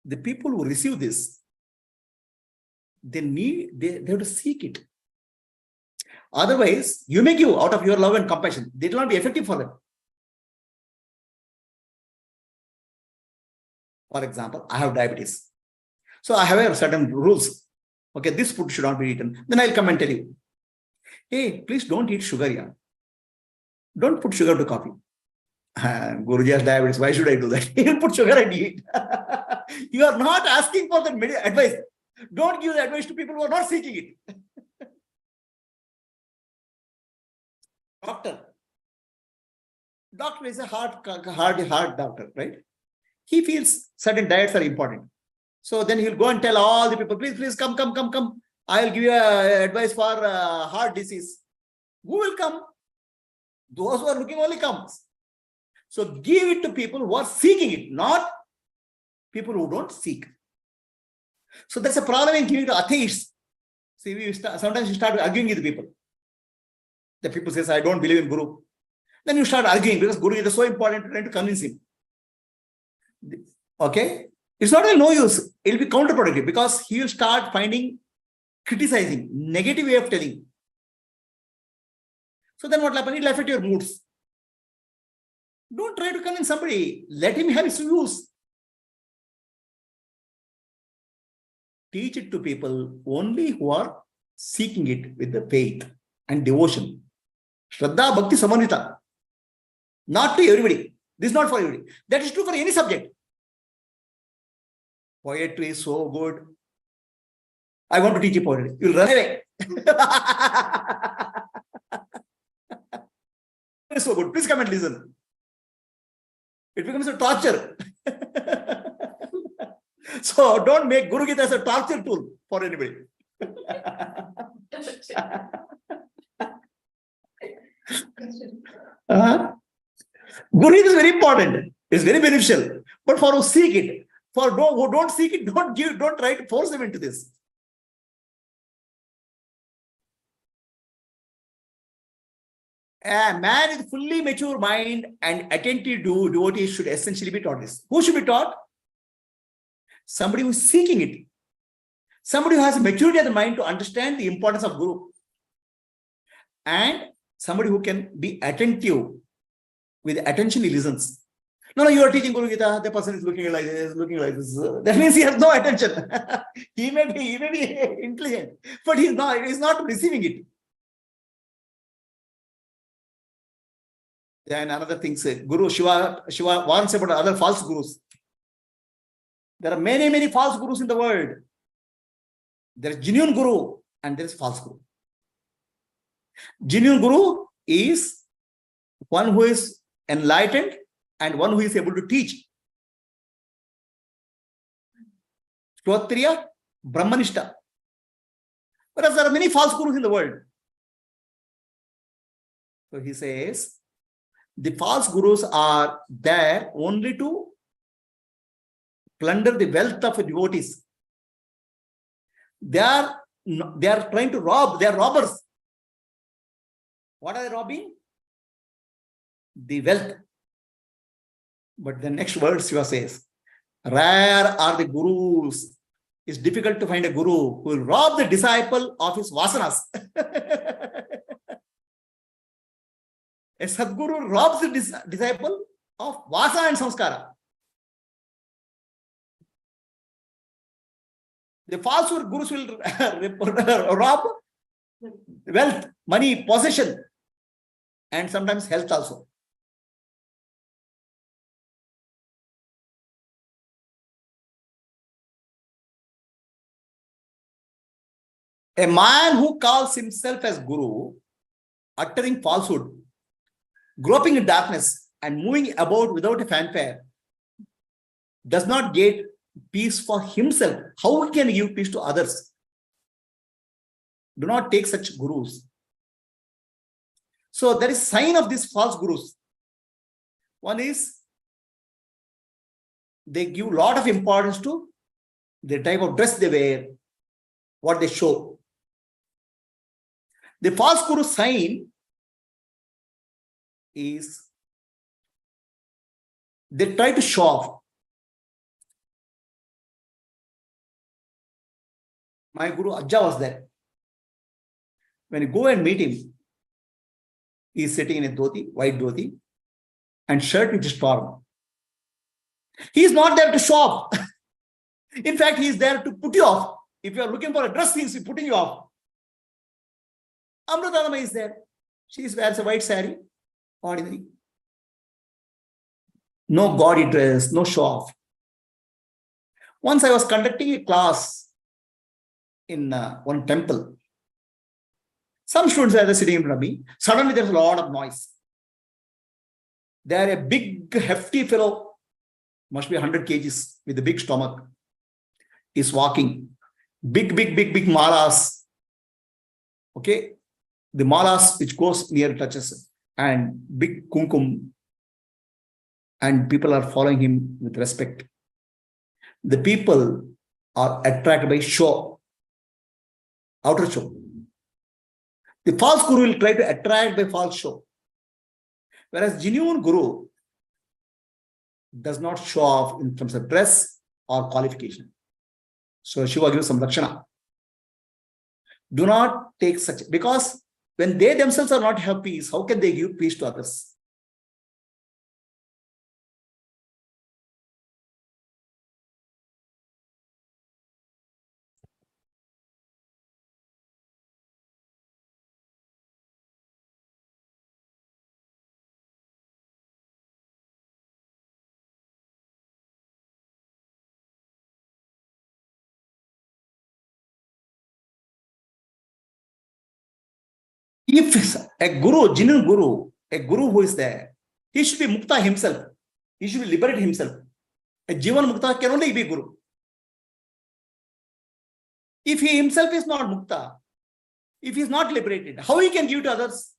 the people who receive this, they have to seek it. Otherwise, you may give out of your love and compassion. They will not be effective for them. For example, I have diabetes. So I have certain rules. Okay, this food should not be eaten. Then I'll come and tell you, hey, please don't eat sugar here. Don't put sugar to coffee. Guruji has diabetes. Why should I do that? He'll put sugar and eat. You are not asking for that advice. Don't give the advice to people who are not seeking it. Doctor is a hard doctor, right? He feels certain diets are important. So then he'll go and tell all the people, please come. I'll give you advice for heart disease. Who will come? Those who are looking only comes. So give it to people who are seeking it, not people who don't seek. So that's a problem in giving to atheists. See, sometimes you start arguing with people. The people says, I don't believe in Guru. Then you start arguing because Guru is so important, trying to convince him. Okay? It's not a no use. It will be counterproductive because he will start criticizing, negative way of telling. So then what will happen? It will affect your moods. Don't try to convince somebody. Let him have his views. Teach it to people only who are seeking it with the faith and devotion. Shraddha, Bhakti, Samanvita. Not to everybody. This is not for everybody. That is true for any subject. Poetry is so good. I want to teach you poetry. You'll run away. It's so good. Please come and listen. It becomes a torture. So don't make Guru Gita as a torture tool for anybody. Guru Gita is very important. It's very beneficial. But for who seek it, for who don't seek it, don't try to force them into this. A man with fully mature mind and attentive devotee should essentially be taught this. Who should be taught? Somebody who is seeking it. Somebody who has a maturity of the mind to understand the importance of Guru. And somebody who can be attentive. With attention, he listens. No, you are teaching Guru Gita. The person is looking like this, That means he has no attention. he may be intelligent, but he's not receiving it. Then another thing, Guru Shiva warns about other false gurus. There are many false gurus in the world. There is genuine Guru and there is false Guru. Genuine Guru is one who is enlightened and one who is able to teach. Shrotriya, Brahmanishta. Whereas there are many false gurus in the world. So he says, the false gurus are there only to plunder the wealth of devotees. They are trying to rob. They are robbers. What are they robbing? The wealth. But the next word Shiva says, rare are the gurus. It's difficult to find a guru who will rob the disciple of his vasanas. A Sadguru robs the disciple of vasana and samskara. The false gurus will rob wealth, money, possession, and sometimes health also. A man who calls himself as guru, uttering falsehood, groping in darkness, and moving about without a fanfare, does not get peace for himself. How can he give peace to others? Do not take such gurus. So there is sign of these false gurus. One is they give a lot of importance to the type of dress they wear, what they show. The false guru sign is they try to show off. My guru Ajja was there. When you go and meet him, he is sitting in a dhoti, white dhoti, and shirt which is torn. He is not there to show off. In fact, he is there to put you off. If you are looking for a dress, he is putting you off. Amrutanama is there. She wears a white sari, ordinary. No gaudy dress, no show off. Once I was conducting a class in one temple. Some students are sitting in front of me. Suddenly there's a lot of noise. There a big, hefty fellow, must be 100 kgs with a big stomach, is walking. Big malas. Okay. The malas which goes near touches and big kumkum. And people are following him with respect. The people are attracted by show, outer show. The false guru will try to attract by false show. Whereas genuine guru does not show off in terms of dress or qualification. So Shiva gives some lakshana. Do not take such, because when they themselves are not have peace, how can they give peace to others? If a guru, genuine guru, a guru who is there, he should be mukta himself. He should be liberate himself. A jivan mukta can only be guru. If he himself is not mukta, if he is not liberated, how he can give to others?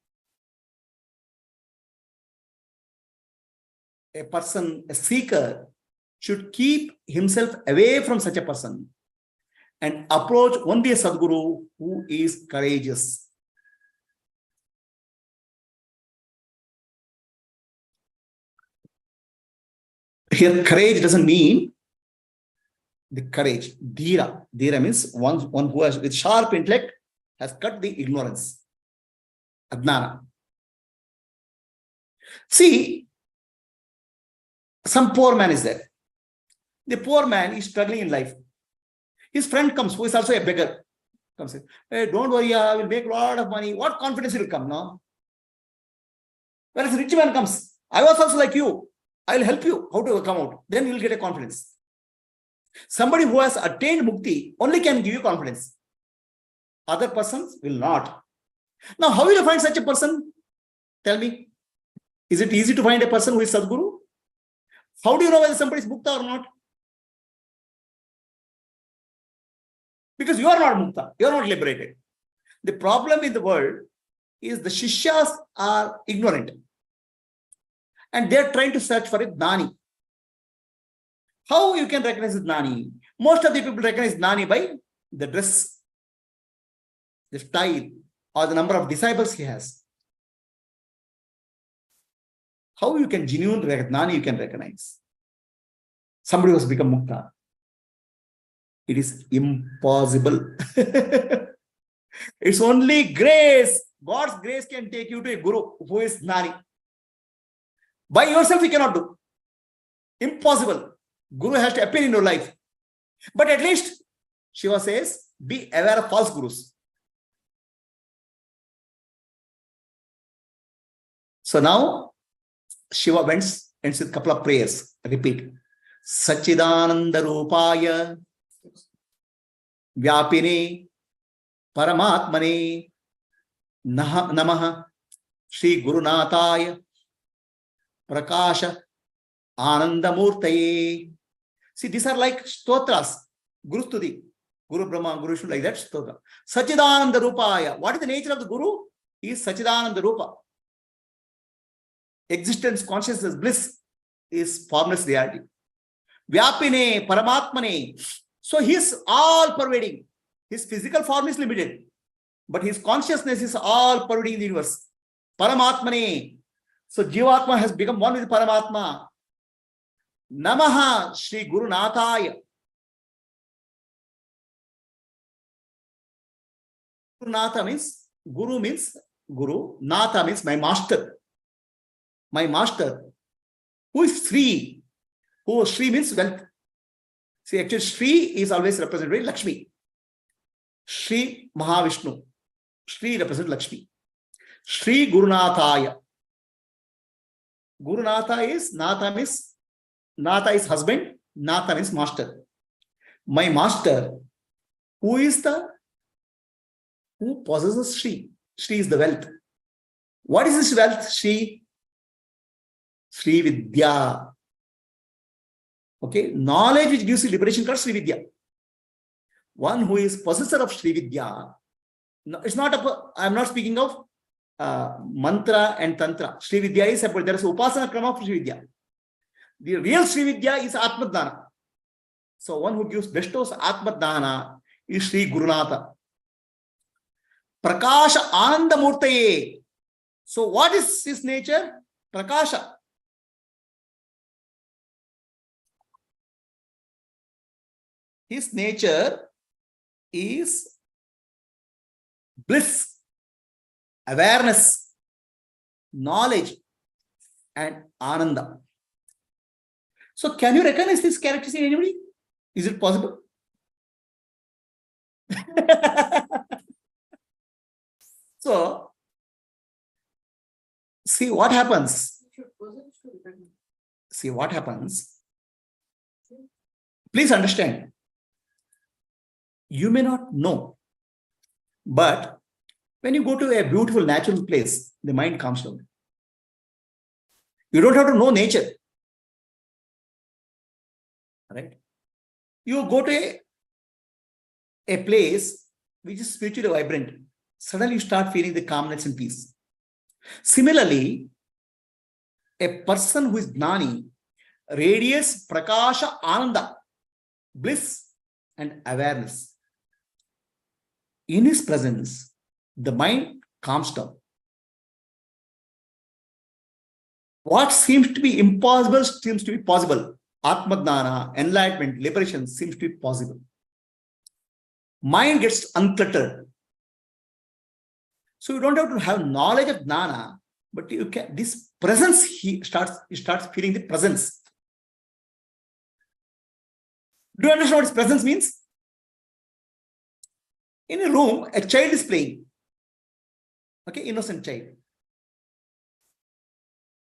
A person, a seeker, should keep himself away from such a person and approach only a Sadguru who is courageous. Here, courage doesn't mean the courage. Dhira. Dhira means one who has, with sharp intellect, has cut the ignorance. Ajnana. See, some poor man is there. The poor man is struggling in life. His friend comes, who is also a beggar. Comes and says, hey, don't worry, I will make a lot of money. What confidence will come now? Whereas a rich man comes, I was also like you. I will help you how to come out. Then you will get a confidence. Somebody who has attained mukti only can give you confidence. Other persons will not. Now, how will you find such a person? Tell me. Is it easy to find a person who is Sadguru? How do you know whether somebody is mukta or not? Because you are not mukta. You are not liberated. The problem in the world is the shishyas are ignorant. And they are trying to search for a Gnani. How you can recognize a Gnani? Most of the people recognize Gnani by the dress, the style, or the number of disciples he has. How you can genuine Gnani you can recognize? Somebody who has become Mukta. It is impossible. It's only grace. God's grace can take you to a Guru who is Gnani. By yourself, you cannot do. Impossible. Guru has to appear in your life. But at least, Shiva says, be aware of false gurus. So now Shiva went and said a couple of prayers. Repeat. Sachidananda Rupaya Vyapine Paramatmane Namaha Shri Gurunathaya Prakasha Anandamurtaye. See, these are like stotras. Guru Stuti, Guru Brahma, Guru Vishnu, like that stotra. Sachidananda Rupaya. What is the nature of the Guru? He is Sachidananda Rupa. Existence, consciousness, bliss is formless reality. Vyapine, Paramatmane. So he is all pervading. His physical form is limited, but his consciousness is all pervading the universe. Paramatmane. So Jivatma has become one with Paramatma. Namaha Shri Guru Nathaya. Guru Natha means Guru means Guru. Natha means my master. My master. Who is Sri? Who Sri means wealth. See, actually, Sri is always represented by Lakshmi. Sri Mahavishnu. Sri represents Lakshmi. Sri Gurunathaya. Gurunatha is, Natha is husband, Natha means master. My master, who possesses Sri? Sri is the wealth. What is this wealth? Sri Vidya. Okay, knowledge which gives you liberation called Sri Vidya. One who is possessor of Sri Vidya. No, it's not I'm not speaking of mantra and tantra. Sri Vidya is separate. There is upasana krama of Sri Vidya. The real Sri Vidya is Atma Dana. So one who bestows Atma Dana is Sri Gurunatha. Prakasha Anandamurtaye. So what is his nature? Prakasha. His nature is bliss, awareness, knowledge, and ananda. So can you recognize these characters in anybody? Is it possible? So, see what happens. See what happens. Please understand. You may not know, but when you go to a beautiful natural place, the mind calms down. You don't have to know nature. Right? You go to a place which is spiritually vibrant. Suddenly you start feeling the calmness and peace. Similarly, a person who is Gnani radiates Prakasha Ananda, bliss and awareness. In his presence, the mind calms down. What seems to be impossible seems to be possible. Atma Jnana, enlightenment, liberation seems to be possible. Mind gets uncluttered. So you don't have to have knowledge of Jnana, but you can, this presence, he starts feeling the presence. Do you understand what this presence means? In a room, a child is playing. Okay, innocent child.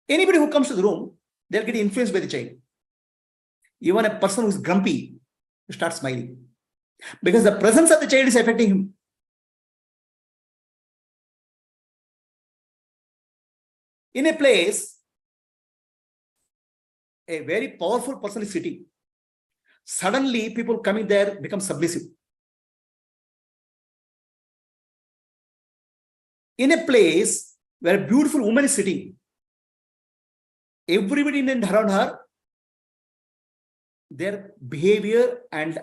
Anybody who comes to the room, they'll get influenced by the child. Even a person who is grumpy starts smiling. Because the presence of the child is affecting him. In a place, a very powerful person is sitting. Suddenly, people coming there become submissive. In a place where a beautiful woman is sitting, everybody in and around her, their behavior and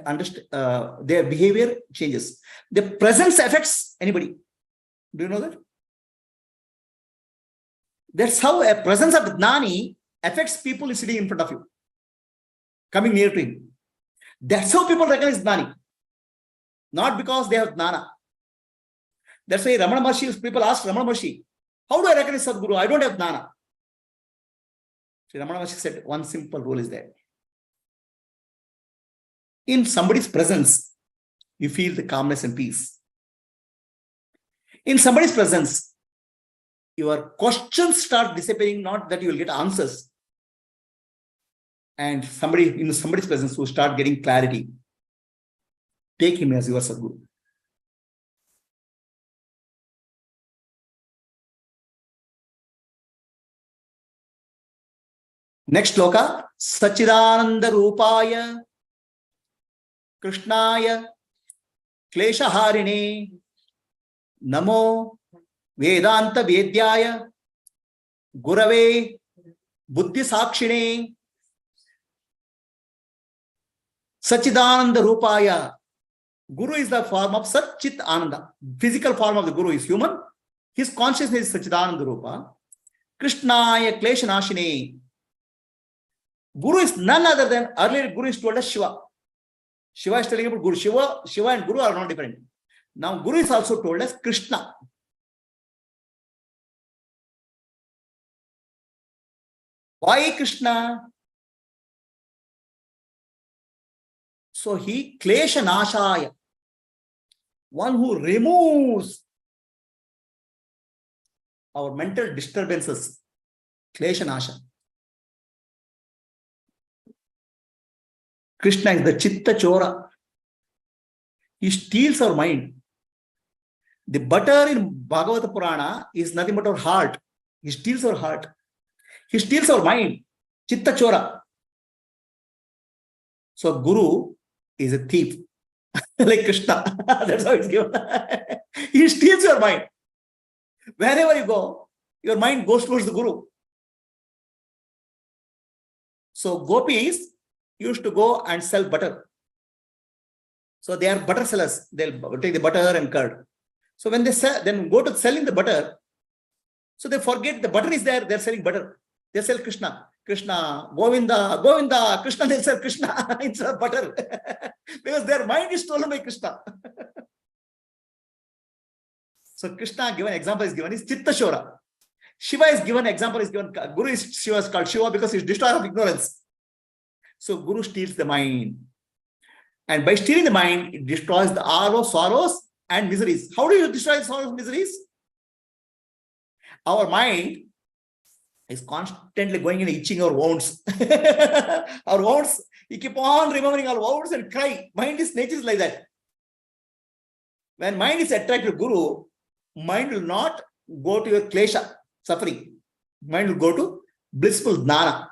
their behavior changes. The presence affects anybody. Do you know that? That's how a presence of Gnani affects people sitting in front of you, coming near to him. That's how people recognize Gnani. Not because they have Jnana. That's why Ramana Maharshi, people ask Ramana Maharshi, how do I recognize Sadguru? I don't have Jnana. So Ramana Maharshi said, one simple rule is there. In somebody's presence, you feel the calmness and peace. In somebody's presence, your questions start disappearing, not that you will get answers. And somebody in somebody's presence who start getting clarity. Take him as your Sadguru. Next sloka, Sachidananda Rupaya Krishnaya Kleshaharine Namo Vedanta Vedyaya Gurave Buddhi Sakshine Sachidananda Rupaya. Guru is the form of Sat Chit Ananda. Physical form of the Guru is human. His consciousness is Sachidananda Rupa. Krishnaya Kleshanashine. Guru is none other than, earlier Guru is told as Shiva. Shiva is telling about Guru. Shiva and Guru are not different. Now Guru is also told as Krishna. Why Krishna? So he Klesha Nashaya, one who removes our mental disturbances. Klesha Nasha. Krishna is the Chitta Chora. He steals our mind. The butter in Bhagavata Purana is nothing but our heart. He steals our heart. He steals our mind. Chitta Chora. So Guru is a thief. Like Krishna. That's how it's given. He steals your mind. Wherever you go, your mind goes towards the Guru. So gopis used to go and sell butter. So they are butter sellers. They'll take the butter and curd. So when they sell, then go to selling the butter. So they forget the butter is there. They're selling butter. They sell Krishna. Krishna, Govinda, Govinda, Krishna, they sell Krishna instead of butter. Because their mind is stolen by Krishna. So Krishna given example is given is Chitta Shora. Shiva is given example is given. Guru is Shiva is called Shiva because he's destroyer of ignorance. So Guru steals the mind. And by stealing the mind, it destroys the sorrows and miseries. How do you destroy sorrows and miseries? Our mind is constantly going and itching our wounds. Our wounds, you keep on remembering our wounds and cry. Mind is nature is like that. When mind is attracted to Guru, mind will not go to your klesha, suffering. Mind will go to blissful jnana.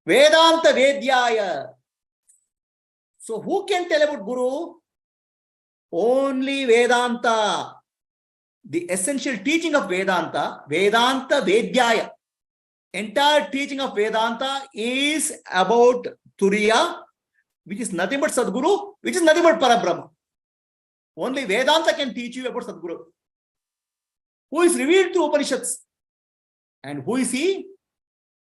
Vedanta Vedyaya. So who can tell about Guru? Only Vedanta. The essential teaching of Vedanta, Vedanta Vedyaya. Entire teaching of Vedanta is about Turiya, which is nothing but Sadguru, which is nothing but Parabrahma. Only Vedanta can teach you about Sadguru, who is revealed through Upanishads. And who is he?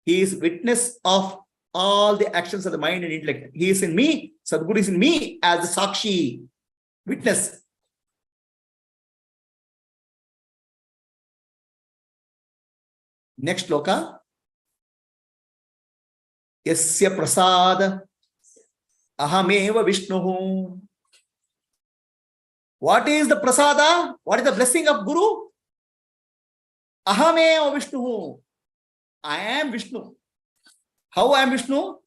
He is witness of all the actions of the mind and intellect. He is in me. Sadguru is in me as the Sakshi, witness. Next sloka. Yasya prasad ahameva Vishnuhu. What is the prasada? What is the blessing of Guru? Ahameva Vishnuhu. I am Vishnu. How I am Vishnu?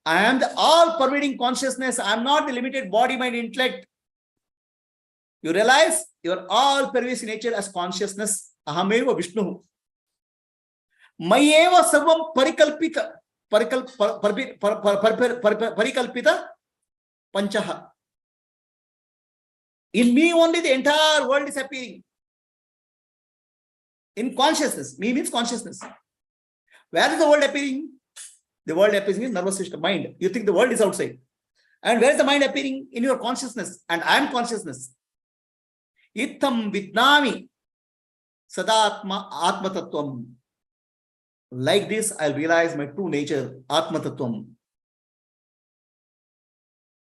I am the all-pervading consciousness. I am not the limited body, mind, intellect. You realize your all-pervasive nature as consciousness. Ahameva Vishnu. Mayeva sarvam parikalpita. Parikalpita panchaha. In me only the entire world is appearing. In consciousness. Me means consciousness. Where is the world appearing? The world appearing in nervous system, mind. You think the world is outside. And where is the mind appearing? In your consciousness. And I am consciousness. Itham vidnami sadatma atma tattvam. Like this, I'll realize my true nature, Atma Tattvam.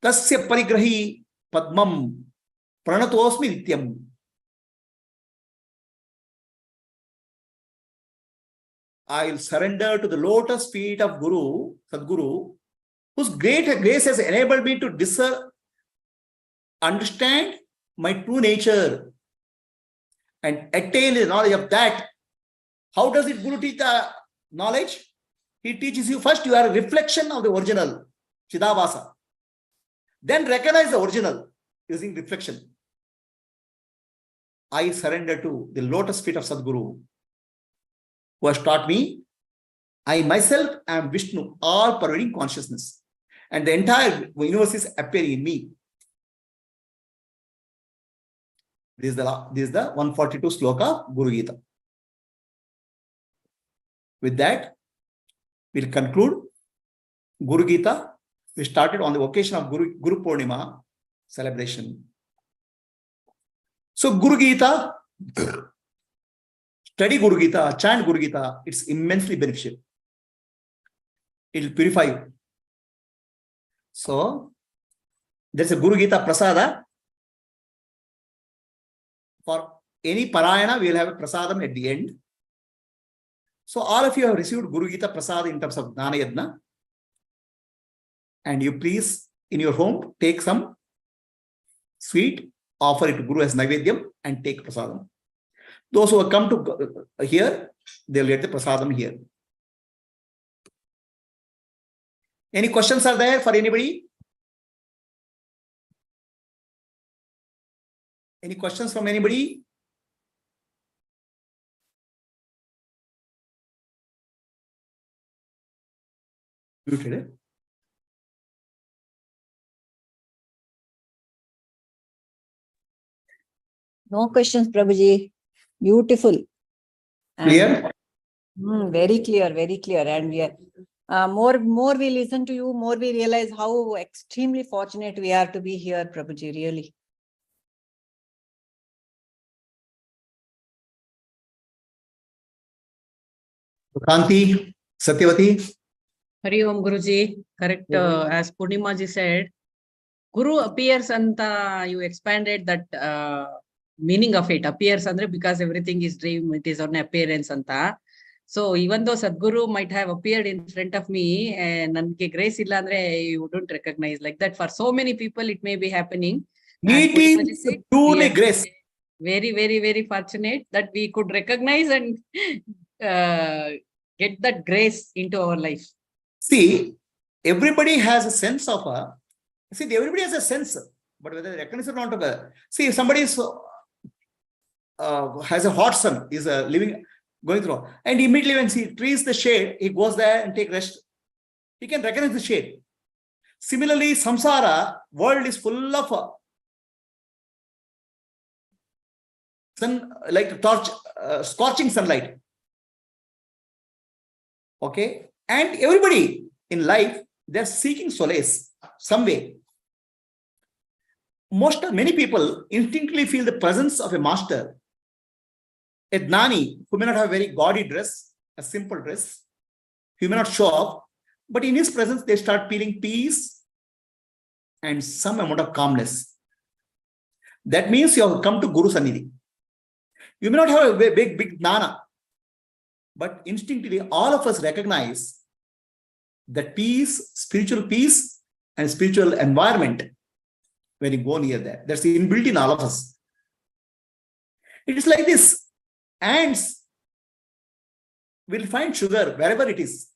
Tasya parigrahi padmam pranatosmi nityam. I'll surrender to the lotus feet of Guru, Sadguru, whose great grace has enabled me to discern, understand my true nature and attain the knowledge of that. How does it Guru teach the knowledge? He teaches you first, you are a reflection of the original, Chidabhasa. Then recognize the original using reflection. I surrender to the lotus feet of Sadguru, who has taught me, I myself am Vishnu, all pervading consciousness. And the entire universe is appearing in me. This is the 142 sloka Guru Gita. With that, we'll conclude Guru Gita. We started on the occasion of Guru Purnima celebration. So Guru Gita, study Guru Gita, chant Guru Gita, it's immensely beneficial. It will purify you. So there's a Guru Gita Prasada. For any Parayana, we will have a Prasadam at the end. So all of you have received Guru Gita Prasada in terms of Jnana Yajna. And you please, in your home, take some sweet, offer it to Guru as Naivedyam and take Prasadam. Those who have come to here, they'll get the Prasadam here. Any questions are there for anybody? Any questions from anybody? Muted. No questions, Prabhuji. Beautiful. Clear? Very clear, very clear. And we are, more we listen to you, more we realize how extremely fortunate we are to be here, Prabhuji, really. Kanti, Satyavati. Hari Om Guruji. Correct. As Purnima ji said, Guru appears and you expanded that meaning of it. Appears andre because everything is dream, it is on appearance anta. So even though Sadguru might have appeared in front of me and nange grace illa andre you wouldn't recognize. Like that for so many people it may be happening. It is truly grace. Very, very, very fortunate that we could recognize and get that grace into our life. See, everybody has a sense of everybody has a sense, but whether they recognize or not. See, if somebody is has a hot sun, is going through, and immediately when he trees the shade, he goes there and take rest. He can recognize the shade. Similarly, samsara world is full of sun, like torch, scorching sunlight. Okay, and everybody in life, they're seeking solace some way. Many people instinctively feel the presence of a master, a gnani, who may not have a very gaudy dress, a simple dress, he may not show off, but in his presence, they start feeling peace and some amount of calmness. That means you have come to Guru Sannidhi. You may not have a big gnana, but instinctively, all of us recognize that peace, spiritual peace, and spiritual environment when you go near that. That's inbuilt in all of us. It is like this. Ants will find sugar wherever it is.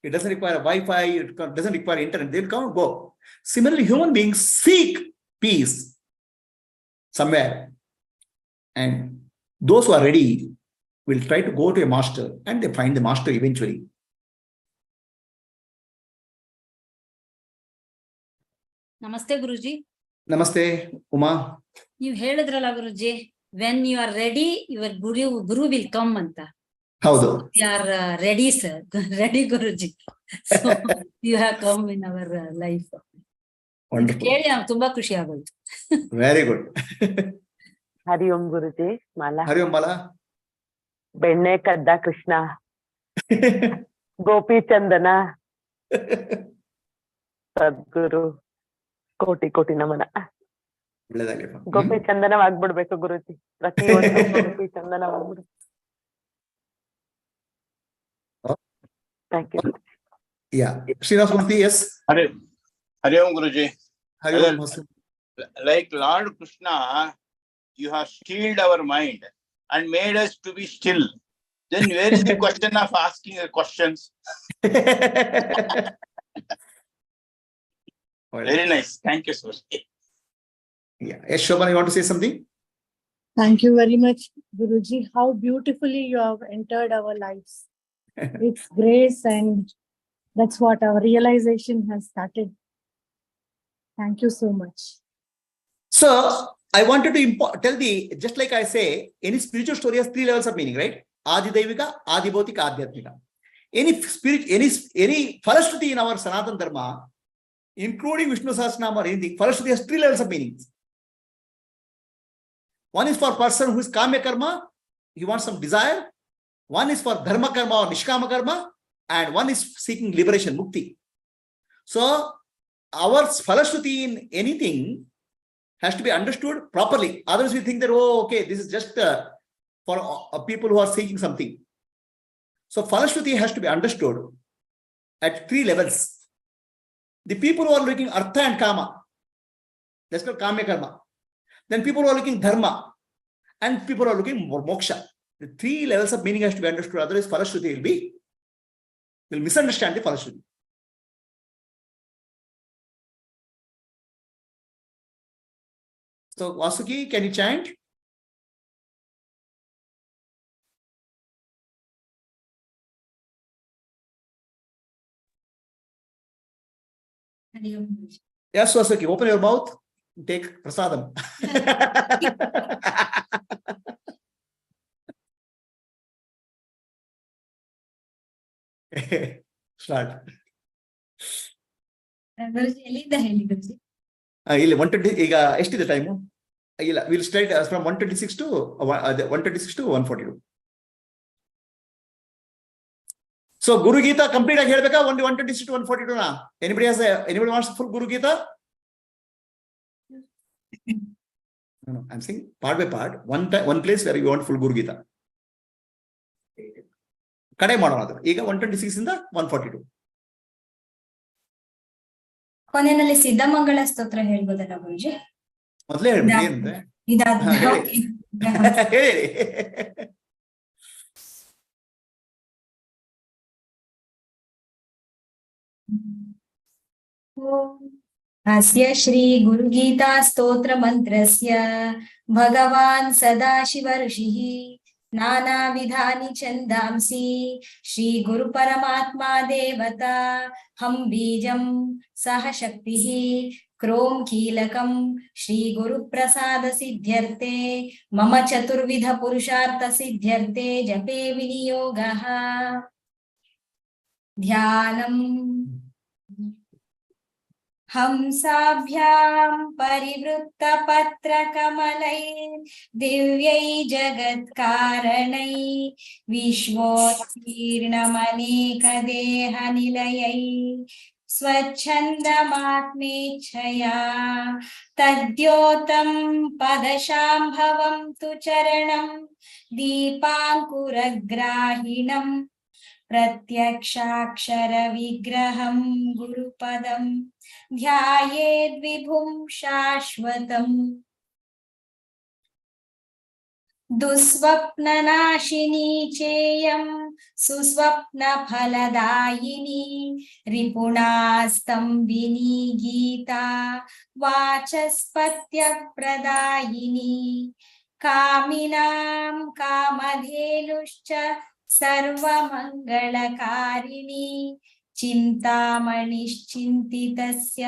It doesn't require Wi-Fi, it doesn't require internet. They'll come and go. Similarly, human beings seek peace somewhere. And those who are ready will try to go to a master, and they find the master eventually. Namaste, Guruji. Namaste, Uma. You ಹೇಳಿದ್ರಲ್ಲ Guruji, when you are ready, your Guru will come anta. Howdo? We are ready, sir. Ready, Guruji. So you have come in our life. Wonderful. ಕೇಳಿ ತುಂಬಾ ಖುಷಿ ಆಗೋಯ್ತು. Very good. Hari Om Guruji, Mala. Hari Om Mala. Benne Kadda Krishna. Gopi Chandana. Sadguru. Koti Koti Namana. Gopi Chandana ಆಗ್ಬಿಡ್ಬೇಕು ಗುರುಜಿ. ಪ್ರತಿಯೊಂದು ಗೋಪಿ ಚಂದನ ಆಗ್ಬಿಡು. Thank you. Yeah. Srinivas Murthy, yes. Hari Om Guruji. Hari Om. Like Lord Krishna you have stilled our mind and made us to be still. Then where is the question of asking questions? Very nice. Thank you, sir. Yeah. Yes, Shobana, you want to say something? Thank you very much, Guruji. How beautifully you have entered our lives. It's grace, and that's what our realization has started. Thank you so much. So I wanted to tell just like I say, any spiritual story has 3 levels of meaning, right? Adi Devika, Adi Bhautika, Adhyatmika. Any Falashruti in our Sanatana Dharma, including Vishnu Sahasranama or anything, Falashruti has 3 levels of meanings. One is for person who is Kamya Karma, he wants some desire. One is for Dharma Karma or Nishkama Karma, and one is seeking liberation, Mukti. So our Falashruti in anything has to be understood properly. Otherwise, we think that, oh, okay, this is just for people who are seeking something. So Falashruti has to be understood at 3 levels. The people who are looking Artha and Kama, that's called Kamya Karma. Then people who are looking Dharma, and people who are looking Moksha. The 3 levels of meaning has to be understood. Otherwise, Falashruti will misunderstand the Falashruti. So, Vasuki, can you chant? Yes, Vasuki, open your mouth, take prasadam. Start. ಗುರುಜಿ ಎಲ್ಲಿಂದ ಹೇಳಿ ಗುರುಜಿ? ಇಲ್ಲಿ 120 ಈಗ ಎಷ್ಟಿದೆ time? ಇಲ್ಲ, will start from 126 to 142. So Guru Gita complete ಆಗಿ ಹೇಳಬೇಕಾ? Only 126 to 142 ನಾ? Anybody wants full Guru Gita? No, I'm saying part by part. One place where you want full Guru Gita. ಕಡೆ ಮಾಡೋಣ ಅದು. ಈಗ 126 ಇಂದ 142. ಕೊನೆಯಲ್ಲಿ ಸಿದ್ಧಮಂಗಳ ಸ್ತೋತ್ರ ಹೇಳ್ಬೋದಲ್ಲ ಗುರುಜಿ? ಮೊದಲೇ ಹೇಳ್ಬಿಡಿ ಏನಂತೆ? ಹೇಳಿ. अस्य श्री गुरुगीता स्तोत्र मंत्रस्य भगवान् सदाशिव ऋषिः नानाविधानि छन्दांसि श्री गुरु परमात्मा देवता हम बीजं सह शक्तिः क्रोम कीलकं श्री गुरु प्रसाद सिद्ध्यर्थे मम चतुर्विध पुरुषार्थ सिद्ध्यर्थे जपे विनियोगः ध्यानम् हंसाभ्यां परिवृत्त पत्र कमलै दिव्यै जगत्कारणै विश्वोत्तीर्णमनेक देह निलयै स्वच्छन्दमात्मेच्छया तद्योतं पदशाम्भवं तु चरणं दीपाङ्कुरग्राहिणं प्रत्यक्षाक्षर विग्रहं गुरुपदं ध्यायेद्विभुं शाश्वतम् दुःस्वप्ननाशिनी चेयं सुस्वप्नफलदायिनी रिपुणास्तम्बिनी गीता वाचस्पत्यप्रदायिनी कामिनां कामधेनुश्च सर्वमङ्गलकारिणी चिन्तामणिश्चिन्तितस्य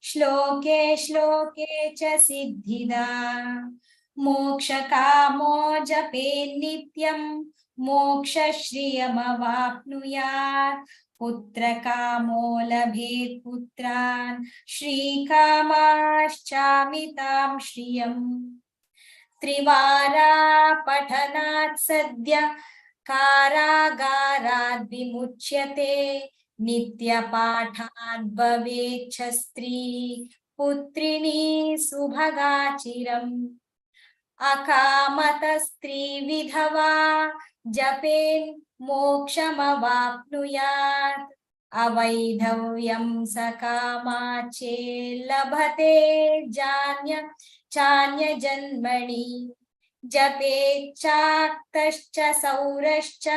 श्लोके श्लोके च सिद्धिदा मोक्षकामो जपे नित्यं मोक्षश्रियमवाप्नुयात् पुत्रकामो लभेत् पुत्रान् श्रीकामाश्चामितां श्रियम् त्रिवारा पठनात् सद्य कारागाराद् विमुच्यते नित्यपाठाद् भवेच्छ स्त्री पुत्रिणी सुभगाचिरम् अकामत स्त्री विधवा जपेन् मोक्षमवाप्नुयात् अवैधव्यं सकामाचे लभते चान्यजन्मनि जपेच्चाक्तश्च सौरश्च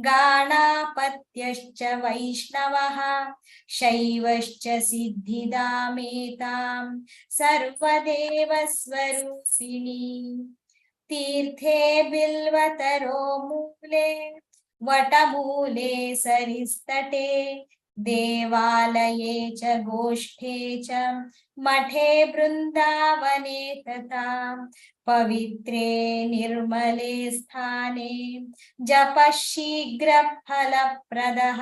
गाणापत्यश्च वैष्णवः शैवश्च सिद्धिदामेतां सर्वदेवस्वरूपिणी तीर्थे बिल्वतरो मूले वटमूले सरिस्तटे देवालये च गोष्ठे च मठे बृन्दावने तथा पवित्रे निर्मले स्थाने जपः शीघ्रफलप्रदः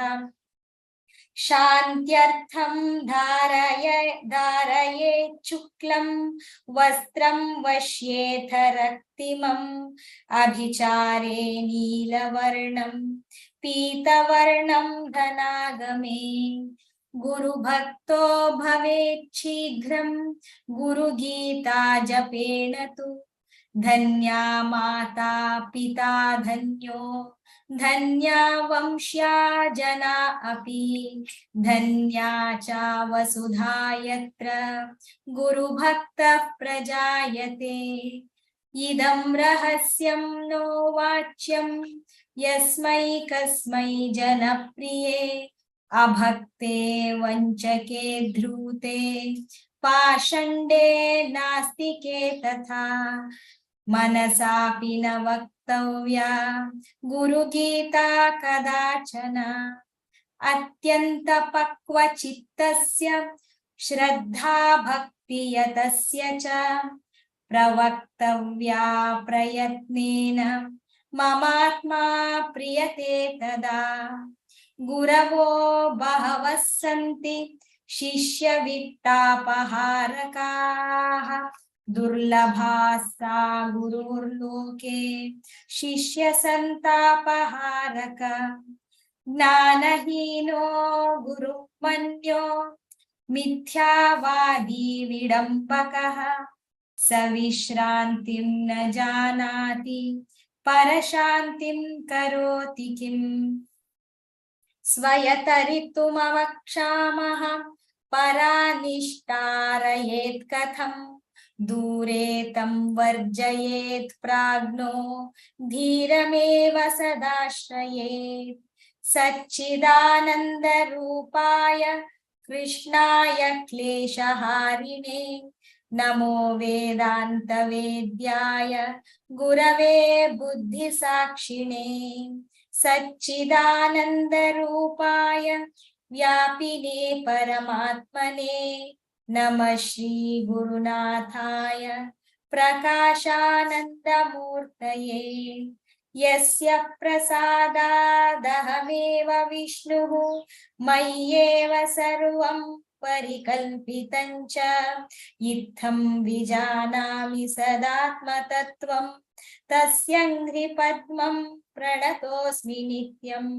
शान्त्यर्थं धारये शुक्लं वस्त्रं वश्येथ रक्तिमम् अभिचारे नीलवर्णं पीतवर्णं धनागमे गुरुभक्तो भवेत् शीघ्रं गुरुगीता जपेन तु धन्या माता पिता धन्यो धन्या वंश्या जना अपि धन्या च वसुधा यत्र गुरुभक्तः प्रजायते इदं रहस्यं नो वाच्यं यस्मै कस्मै जनप्रिये अभक्ते वञ्चके धृते पाषण्डे नास्तिके तथा मनसापि न वक्तव्या गुरुगीता कदाचन अत्यन्तपक्वचित्तस्य श्रद्धा भक्तियतस्य च प्रवक्तव्या प्रयत्नेन ममात्मा प्रियते तदा गुरवो बहवः सन्ति शिष्यविट्टापहारकाः दुर्लभास्ता गुरुर्लोके शिष्यसन्तापहारक ज्ञानहीनो गुरुमन्यो मिथ्यावादी विडम्बकः स विश्रान्तिं न जानाति परशान्तिं करोति किम् स्वयतरितुमवक्षामः परानिष्टारयेत् कथम् दूरे तं वर्जयेत् प्राज्ञो धीरमेव सदाश्रयेत् सच्चिदानन्दरूपाय कृष्णाय क्लेशहारिणे नमो वेदान्तवेद्याय गुरवे बुद्धिसाक्षिणे सच्चिदानन्दरूपाय व्यापिने परमात्मने नमः श्री गुरुनाथाय प्रकाशानन्दमूर्तये यस्य प्रसादादहमेव विष्णुः मय्येव सर्वं परिकल्पितं च इत्थं विजानामि सदात्मतत्त्वं तस्यङ्घ्रिपद्मं प्रणतोऽस्मि नित्यम्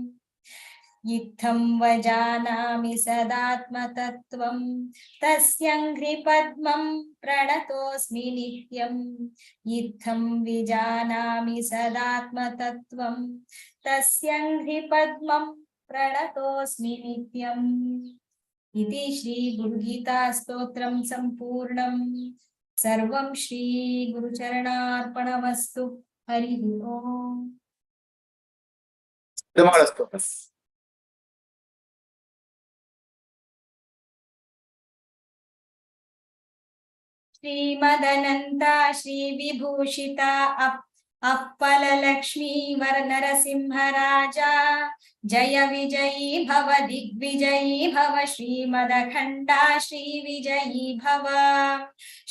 इत्थं वजानामि सदात्मतत्त्वं तस्यङ्घ्रिपद्मं प्रणतोऽस्मि नित्यम् इत्थं विजानामि सदात्मतत्त्वं तस्यङ्घ्रिपद्मं प्रणतोऽस्मि नित्यम् इति श्री गुरुगीता स्तोत्रं सम्पूर्णं सर्वं श्री गुरुचरणार्पणमस्तु हरिः ओम् श्रीमदनन्ता श्रीविभूषिता अप्पललक्ष्मी वरनरसिंहराजा जय विजयी भव दिग्विजयी भव श्रीमदखण्डा श्रीविजयी भव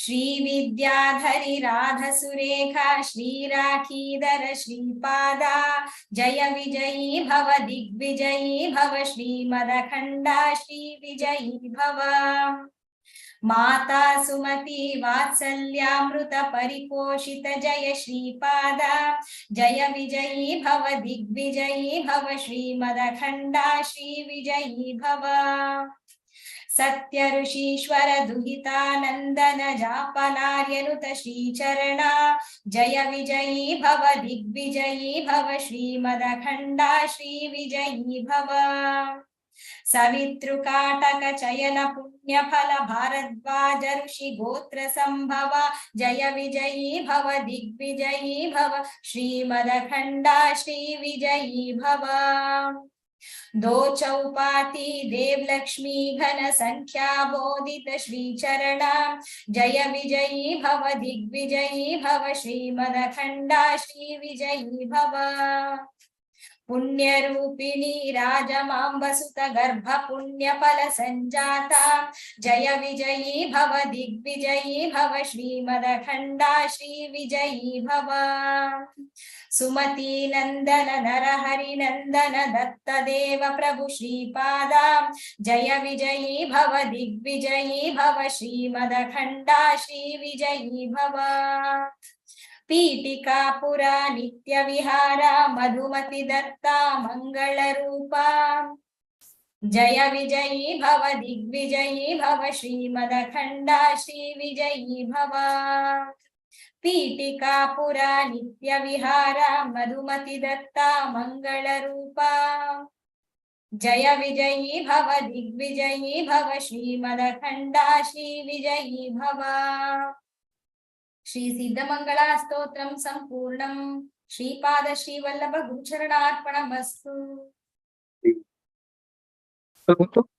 श्रीविद्याधरी राधसुरेखा श्रीराखीधर श्रीपादा जय विजयी भव दिग्विजयी भव श्रीमदखण्डा श्रीविजयी भव माता सुमति वात्सल्यामृत परिपोषित जय श्रीपादा जय विजयी भव दिग्विजयी भव श्रीमदखण्डा श्रीविजयी भव सत्य ऋषीश्वर दुहितानन्दन जापलार्यनुत श्रीचरणा जय विजयी भव दिग्विजयी भव श्रीमदखण्डा श्रीविजयी भव सवितृकाटक चयन पुण्यफल भारद्वाज ऋषि गोत्र संभव जय विजयी भव दिग्विजयी भव श्रीमदखण्डा श्री विजयी भव दो चौपाती देव लक्ष्मी घन संख्या बोधित श्री चरणा जय विजयी भव दिग्विजयी भव श्रीमदखण्डा श्री विजयी भव पुण्यरूपिणी राजमाम्बसुत गर्भ पुण्यफल संजाता जय विजयी भव दिग्विजयी भव श्रीमदखण्डा श्री विजयी भव सुमती नंदन नरहरि नंदन दत्त देव प्रभु श्रीपादा जय विजयी भव दिग्विजयी भव श्रीमदखण्डा श्री विजयी भव पीठिका पुरा नित्य विहारा मधुमति दत्ता मंगल रूपा जय विजयी भव दिग्विजयी भव श्रीमदखण्डा श्री विजयी भव पीठिका पुरा नित्य विहारा मधुमति दत्ता मंगल रूपा जय विजयी भव दिग्विजयी भव श्रीमदखण्डा श्री विजयी भव Shri सिद्धमंगला stotram संपूर्णम Shripad Shri Vallabh गुरुचरणार्पणमस्तु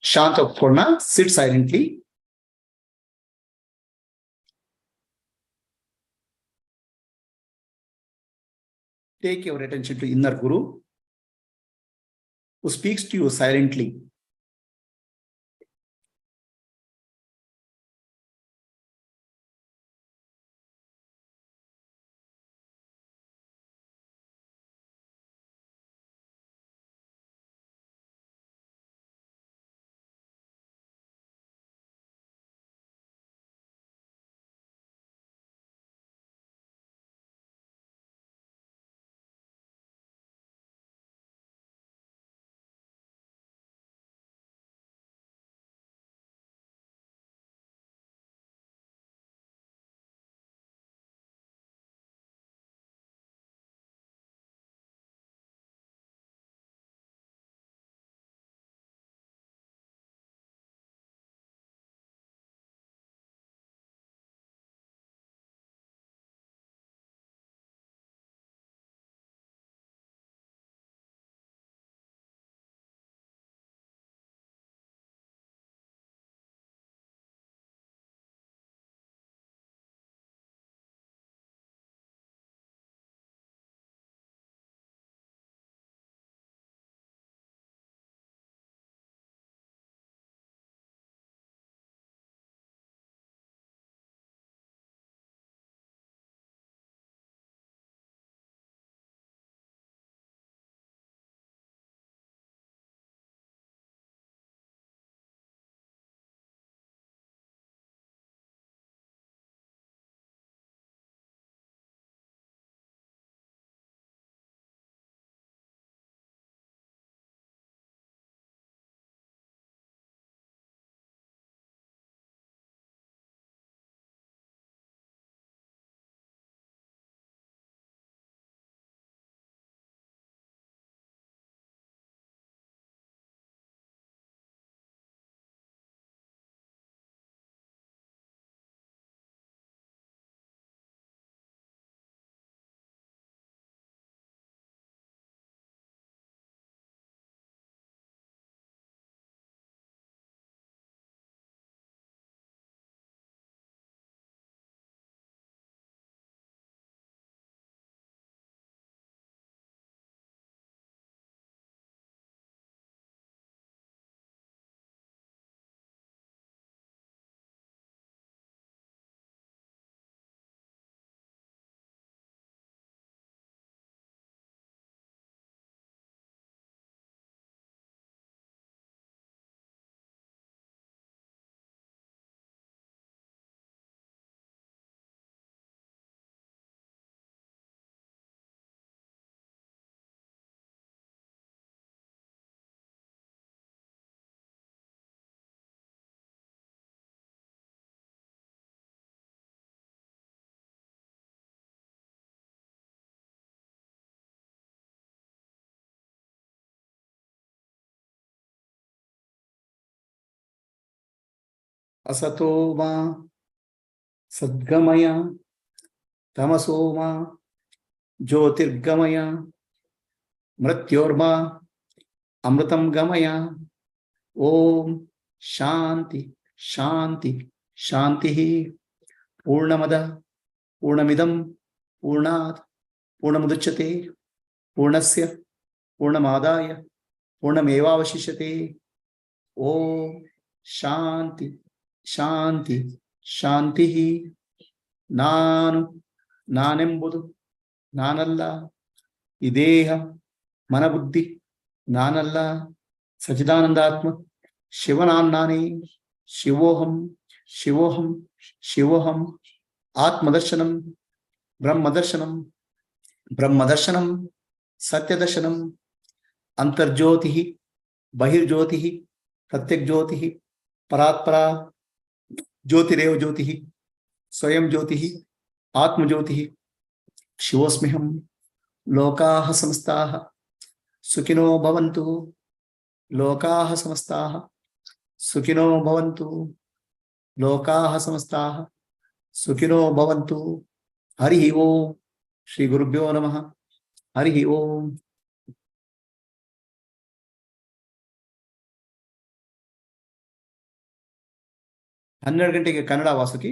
Shanta Purna, sit silently. Take your attention to inner Guru, who speaks to you silently. असतो मा सद्गमय तमसो मा ज्योतिर्गमय मृत्योर्मा अमृतं गमय ओम शांति शांति शांति पूर्णमद पूर्णमिदं पूर्णात् पूर्णमुदच्यते पूर्णस्य पूर्णमादाय पूर्णमेवावशिष्यते ओम शांति ಶಾಂತಿ ಶಾಂತಿ ನಾನು ನಾನೆಂಬುದು ನಾನಲ್ಲ, ಈ ದೇಹ ಮನಬುದ್ಧಿ ನಾನಲ್ಲ, ಸಚ್ಚಿದಾನಂದಾತ್ಮ ಶಿವನಾನ್ನೇ, ಶಿವೋಹಂ ಶಿವೋಹಂ ಶಿವೋಹಂ ಆತ್ಮದರ್ಶನಂ ಬ್ರಹ್ಮದರ್ಶನಂ ಬ್ರಹ್ಮದರ್ಶನಂ ಸತ್ಯದರ್ಶನಂ ಅಂತರ್ಜ್ಯೋತಿ ಬಹಿರ್ಜ್ಯೋತಿ ಪ್ರತ್ಯಗ್ಜ್ಯೋತಿ परात्परा ज्योतिरेव ज्योति स्वयं ज्योति आत्मज्योति शिवोऽस्म्यहं लोकाः समस्ताः सुखिनो भवन्तु लोकाः समस्ताः सुखिनो भवन्तु लोकाः समस्ताः सुखिनो भवन्तु हरि ओम श्री गुरुभ्यो नमः हरि ओम 12 ಗಂಟೆಗೆ ಕನ್ನಡ ವಾಸುಕಿ